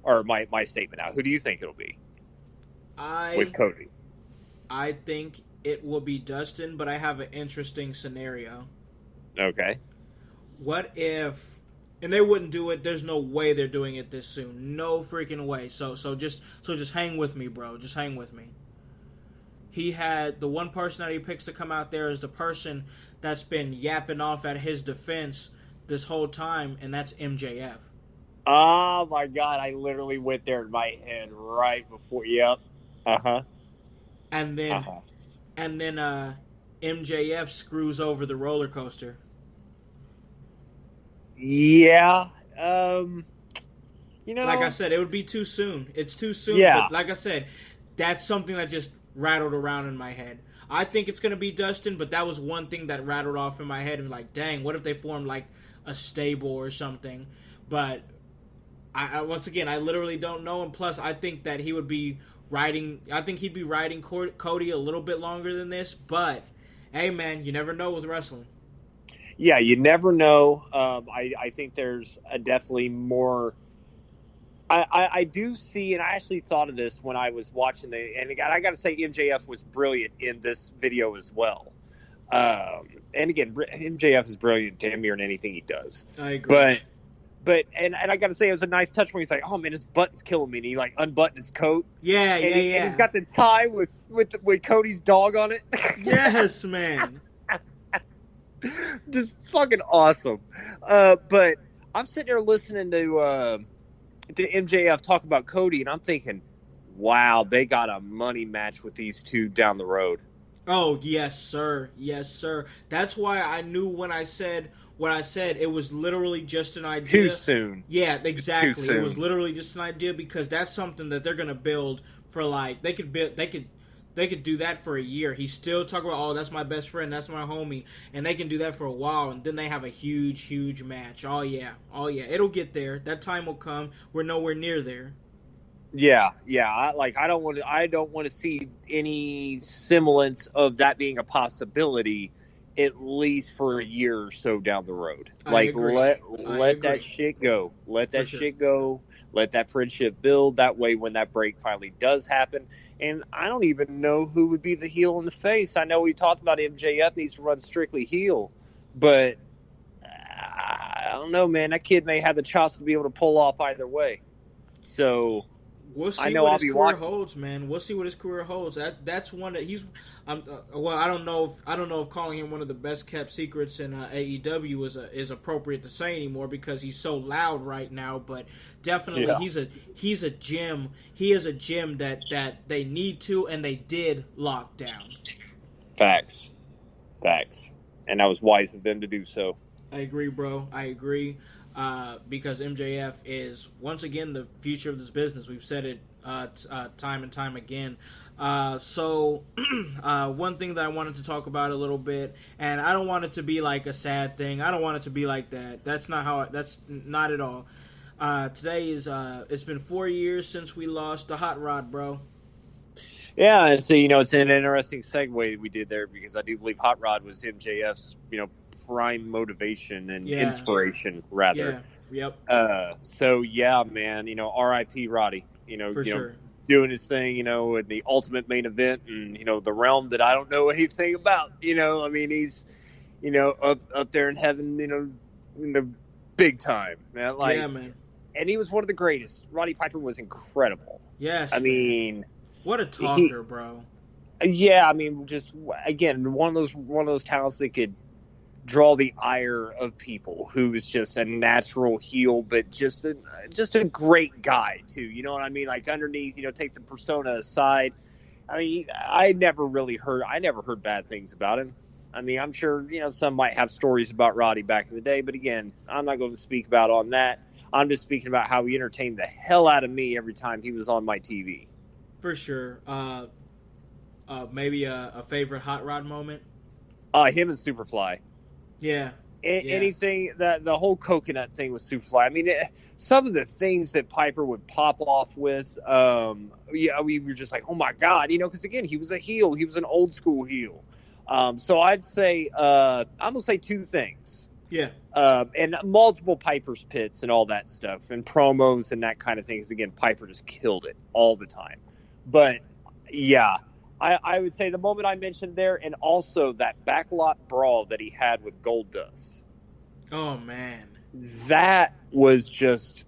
or my statement out? Who do you think it'll be? With Cody. I think it will be Dustin, but I have an interesting scenario. Okay. What if? And they wouldn't do it. There's no way they're doing it this soon. No freaking way. So just hang with me, bro. Just hang with me. He had the one person that he picks to come out there is the person that's been yapping off at his defense this whole time, and that's MJF. Oh my God! I literally went there in my head right before. Yep. And then MJF screws over the roller coaster. Yeah. Like I said, it would be too soon. It's too soon. Yeah. But like I said, that's something that just rattled around in my head. I think it's going to be Dustin, but that was one thing that rattled off in my head. And like, dang, what if they formed like a stable or something? But I once again, I literally don't know. And plus, I think that he would be riding. I think he'd be riding Cody a little bit longer than this. But hey, man, you never know with wrestling. Yeah, you never know. I think there's definitely more. I do see, and I actually thought of this when I was watching and again, I got to say MJF was brilliant in this video as well. And again, MJF is brilliant damn near in anything he does. I agree. But I got to say, it was a nice touch when he's like, "Oh man, his button's killing me," and he like unbuttoned his coat. Yeah. And he's got the tie with Cody's dog on it. Yes, man. Just fucking awesome. But I'm sitting there listening to MJF talk about Cody, and I'm thinking, wow, they got a money match with these two down the road. Oh, yes, sir. Yes, sir. That's why I knew when I said what I said, it was literally just an idea. Too soon. Yeah, exactly. Too soon. It was literally just an idea because that's something that they're going to build for like, they could do that for a year. He's still talking about, oh, that's my best friend, that's my homie, and they can do that for a while, and then they have a huge, huge match. Oh yeah, it'll get there. That time will come. We're nowhere near there. Yeah. I don't want to see any semblance of that being a possibility, at least for a year or so down the road. Let that shit go. Let that shit go. Let that friendship build. That way, when that break finally does happen, and I don't even know who would be the heel and the face. I know we talked about MJF needs to run strictly heel, but I don't know, man. That kid may have the chops to be able to pull off either way. So we'll see what his career holds, man. We'll see what his career holds. That's one that he's. Well, I don't know if calling him one of the best kept secrets in AEW is appropriate to say anymore because he's so loud right now. But definitely, he's a gem. He is a gem that they need to and they did lock down. Facts, and that was wise of them to do so. I agree, bro. I agree. Because MJF is, once again, the future of this business. We've said it time and time again. So one thing that I wanted to talk about a little bit, and I don't want it to be like a sad thing. I don't want it to be like that. That's not at all. Today is, it's been 4 years since we lost the Hot Rod, bro. Yeah, and so, it's an interesting segue we did there because I do believe Hot Rod was MJF's, prime motivation and inspiration, rather. Yeah. Yep. So yeah, man. R.I.P. Roddy. Sure. Doing his thing. In the Ultimate Main Event, and the realm that I don't know anything about. He's, up there in heaven. In the big time, man. Yeah, man. And he was one of the greatest. Roddy Piper was incredible. Yes. What a talker, bro. Yeah, just again one of those talents that could draw the ire of people, who is just a natural heel, but just a great guy too. You know what I mean? Like underneath, take the persona aside, I mean, I never heard bad things about him. I mean, I'm sure, some might have stories about Roddy back in the day, but again, I'm not going to speak about on that. I'm just speaking about how he entertained the hell out of me every time he was on my TV. For sure. Maybe a favorite Hot Rod moment? Him and Superfly. Yeah. Anything that the whole coconut thing with Superfly. I mean, some of the things that Piper would pop off with, we were just like, oh my God, because again, he was a heel. He was an old school heel. So I'd say, I'm going to say two things. Yeah. And multiple Piper's pits and all that stuff and promos and that kind of thing. Because again, Piper just killed it all the time. But yeah, I would say the moment I mentioned there, and also that backlot brawl that he had with Goldust. Oh man, that was just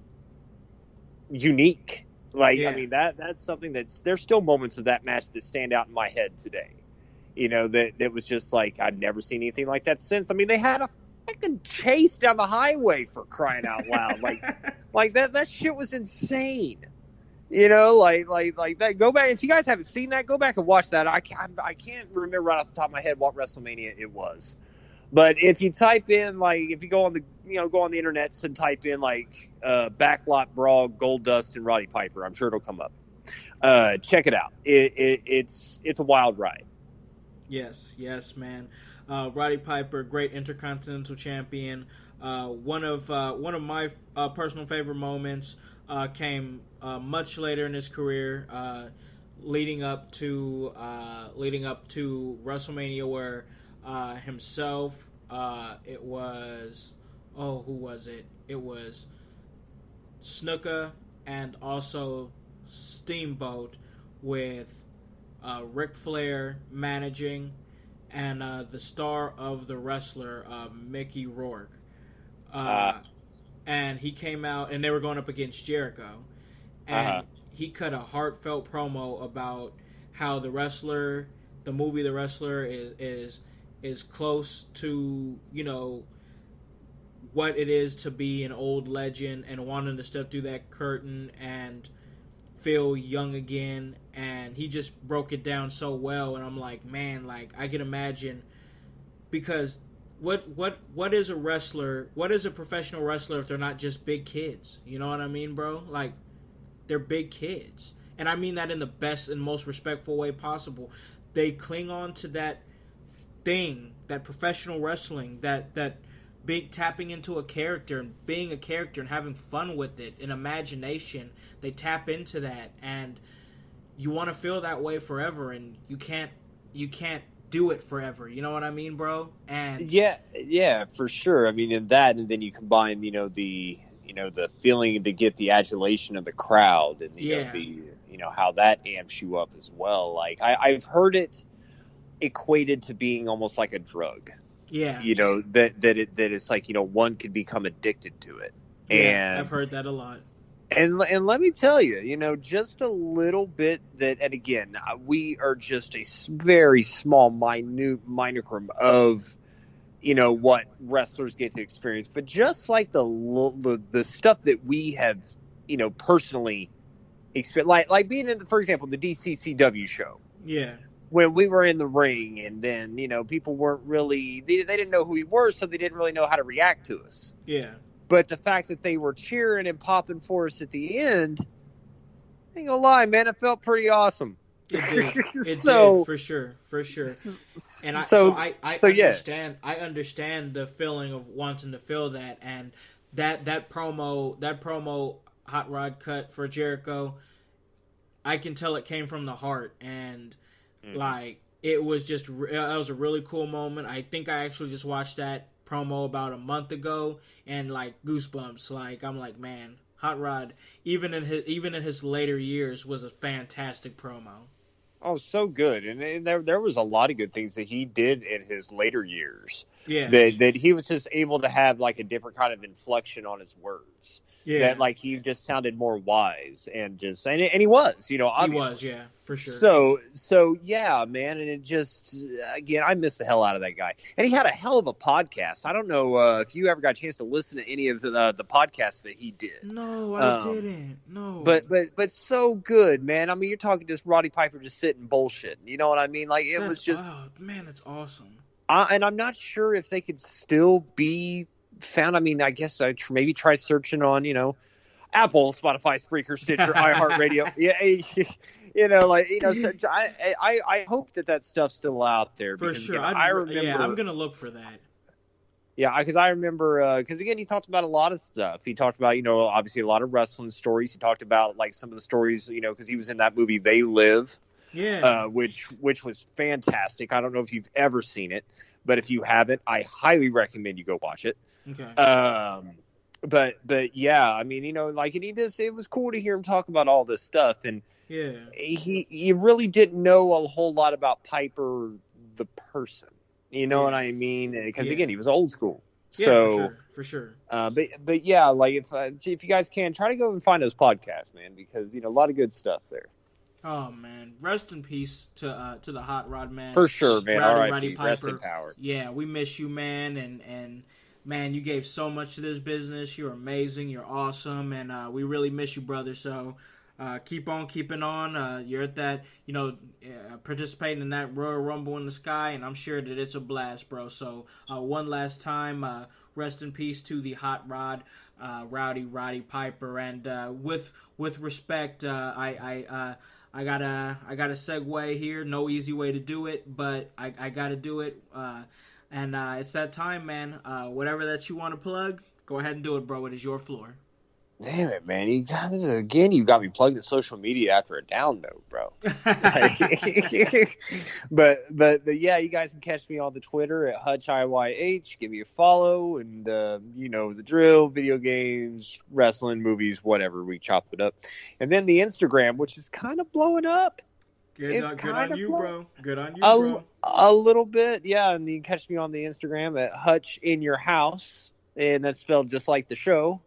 unique. Like, yeah. I mean, that's something there's still moments of that match that stand out in my head today. That was just like, I've never seen anything like that since. I mean, they had a fucking chase down the highway, for crying out loud. like that shit was insane. Like that. Go back if you guys haven't seen that. Go back and watch that. I can't remember right off the top of my head what WrestleMania it was, but if you type in if you go on the internet and type in backlot brawl Goldust and Roddy Piper, I'm sure it'll come up. Check it out. It's a wild ride. Yes, man. Roddy Piper, great Intercontinental Champion. One of my personal favorite moments came much later in his career, leading up to WrestleMania, where himself, it was who was it? It was Snuka and also Steamboat with Ric Flair managing, and the star of the wrestler, Mickey Rourke. And he came out, and they were going up against Jericho. And he cut a heartfelt promo about how the movie The Wrestler is close to, what it is to be an old legend and wanting to step through that curtain and feel young again. And he just broke it down so well, and I'm like, man, I can imagine, because what is a wrestler? What is a professional wrestler if they're not just big kids? You know what I mean, bro? They're big kids, and I mean that in the best and most respectful way possible. They cling on to that thing, that professional wrestling, that big tapping into a character and being a character and having fun with it, and imagination. They tap into that, and you want to feel that way forever, and you can't do it forever. You know what I mean, bro? And yeah, for sure. I mean, in that, and then you combine, the feeling to get the adulation of the crowd, and how that amps you up as well. Like I've heard it equated to being almost like a drug. Yeah. That it's like, one could become addicted to it. Yeah, and I've heard that a lot. And let me tell you, just a little bit that, and again, we are just a very small, minute minicrum of, what wrestlers get to experience. But just like the stuff that we have, personally experienced, like being in, for example, the DCCW show. Yeah. When we were in the ring, and then, people weren't really, they didn't know who we were, so they didn't really know how to react to us. Yeah. But the fact that they were cheering and popping for us at the end, I ain't gonna lie, man, it felt pretty awesome. It did. It did, for sure. And I understand the feeling of wanting to feel that, and that promo Hot Rod cut for Jericho, I can tell it came from the heart, and it was that was a really cool moment. I think I actually just watched that promo about a month ago, and goosebumps. I'm like, man, Hot Rod, even in his later years, was a fantastic promo. Oh, so good. And there was a lot of good things that he did in his later years. Yeah. That he was just able to have a different kind of inflection on his words. that like he just sounded more wise and he was, obviously. He was, yeah, for sure. So yeah, man, and it just, again, I miss the hell out of that guy. And he had a hell of a podcast. I don't know if you ever got a chance to listen to any of the podcasts that he did. No, I didn't. No. But so good, man. I mean, you're talking just Roddy Piper just sitting bullshit. You know what I mean? Like it was just, oh, man, that's awesome. And I'm not sure if they could still be found. I mean, I guess I maybe try searching on, Apple, Spotify, Spreaker, Stitcher, iHeartRadio. So I hope that stuff's still out there. For because, sure. I remember. Yeah, I'm gonna look for that. Yeah, because I remember, because again, he talked about a lot of stuff. He talked about, obviously a lot of wrestling stories. He talked about like some of the stories, because he was in that movie They Live. Yeah. Which was fantastic. I don't know if you've ever seen it, but if you haven't, I highly recommend you go watch it. Okay. But yeah, I mean, it was cool to hear him talk about all this stuff, and yeah, he really didn't know a whole lot about Piper the person. You know what I mean? Because again, he was old school. Yeah, so for sure. But yeah, like if you guys can try to go and find those podcasts, man, because a lot of good stuff there. Oh man, rest in peace to the Hot Rod man. For sure, man. Roddy Piper. Rest in power. Yeah, we miss you, man, and man, you gave so much to this business. You're amazing. You're awesome, and we really miss you, brother. So keep on keeping on. You're at that, participating in that Royal Rumble in the sky, and I'm sure that it's a blast, bro. So one last time, rest in peace to the Hot Rod, Roddy Piper, and with respect, I gotta segue here. No easy way to do it, but I gotta do it. And it's that time, man. Whatever that you want to plug, go ahead and do it, bro. It is your floor. Damn it, man! You got me plugged in social media after a down note, bro. but yeah, you guys can catch me on the Twitter at Hutch IYH. Give me a follow, and the drill: video games, wrestling, movies, whatever. We chop it up, and then the Instagram, which is kind of blowing up. Good on you, bro. Good on you, bro. A little bit, yeah. And you can catch me on the Instagram at Hutch in Your House, and that's spelled just like the show.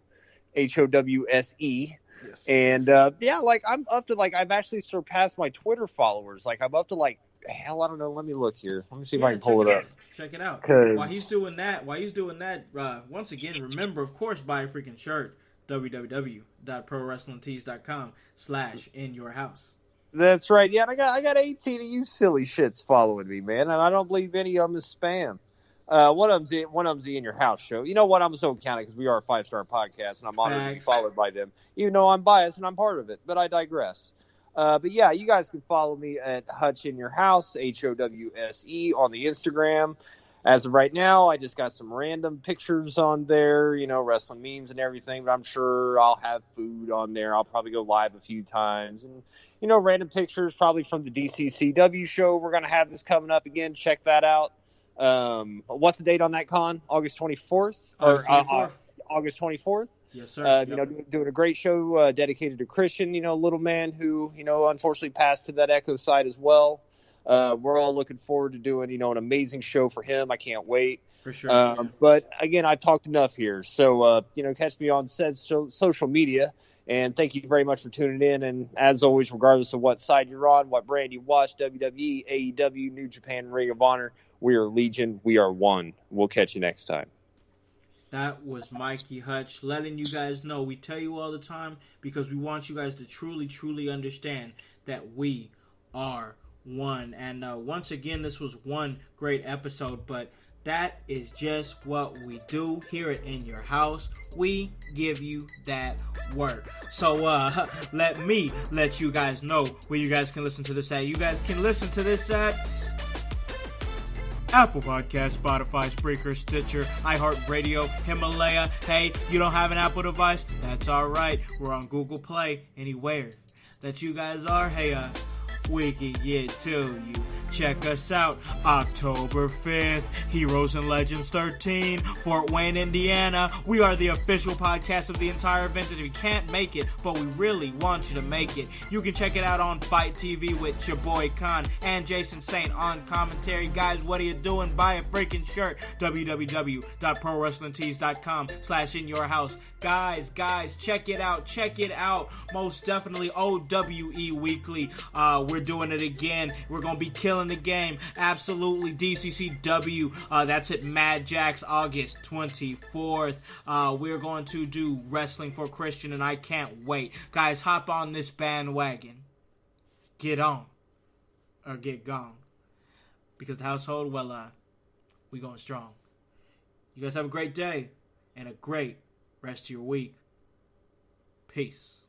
Howse. Yes. And like I'm up to I've actually surpassed my Twitter followers. Like I'm up to hell, I don't know. Let me look here. Let me see if I can pull it up. Check it out. While he's doing that, once again, remember, of course, buy a freaking shirt. www.prowrestlingtees.com/inyourhouse. That's right. Yeah, and I got 18 of you silly shits following me, man, and I don't believe any of them is spam. One of them's the In Your House show. You know what? I'm so counted because we are a 5-star podcast, and I'm honored to be followed by them, even though I'm biased and I'm part of it. But I digress. But yeah, you guys can follow me at Hutch in Your House, HOWSE, on the Instagram. As of right now, I just got some random pictures on there, wrestling memes and everything. But I'm sure I'll have food on there. I'll probably go live a few times, and random pictures probably from the DCCW show. We're gonna have this coming up again. Check that out. What's the date on that con? August 24th? August 24th? Yes, sir. Doing a great show dedicated to Christian, little man who, unfortunately passed to that Echo side as well. We're all looking forward to doing, an amazing show for him. I can't wait. For sure. But again, I've talked enough here. So, catch me on said social media. And thank you very much for tuning in. And as always, regardless of what side you're on, what brand you watch, WWE, AEW, New Japan, Ring of Honor, we are Legion. We are one. We'll catch you next time. That was Mikey Hutch letting you guys know. We tell you all the time because we want you guys to truly, truly understand that we are one. And once again, this was one great episode, but that is just what we do here at In Your House. We give you that work. So let me let you guys know where you guys can listen to this at. You guys can listen to this at Apple Podcasts, Spotify, Spreaker, Stitcher, iHeartRadio, Himalaya. Hey, you don't have an Apple device? That's all right. We're on Google Play, anywhere that you guys are. Hey, we can get to you. Check us out October 5th, Heroes and Legends 13, Fort Wayne, Indiana. We are the official podcast of the entire event, and if you can't make it, but we really want you to make it, you can check it out on Fight TV with your boy Khan and Jason Saint on commentary. Guys, what are you doing? Buy a freaking shirt. www.prowrestlingtees.com/inyourhouse. Guys, check it out. Most definitely OWE Weekly. We're doing it again. We're going to be killing the game. Absolutely. DCCW. That's at Mad Jack's August 24th. We're going to do Wrestling for Christian, and I can't wait. Guys, hop on this bandwagon. Get on. Or get gone. Because the household, well, we going strong. You guys have a great day and a great rest of your week. Peace.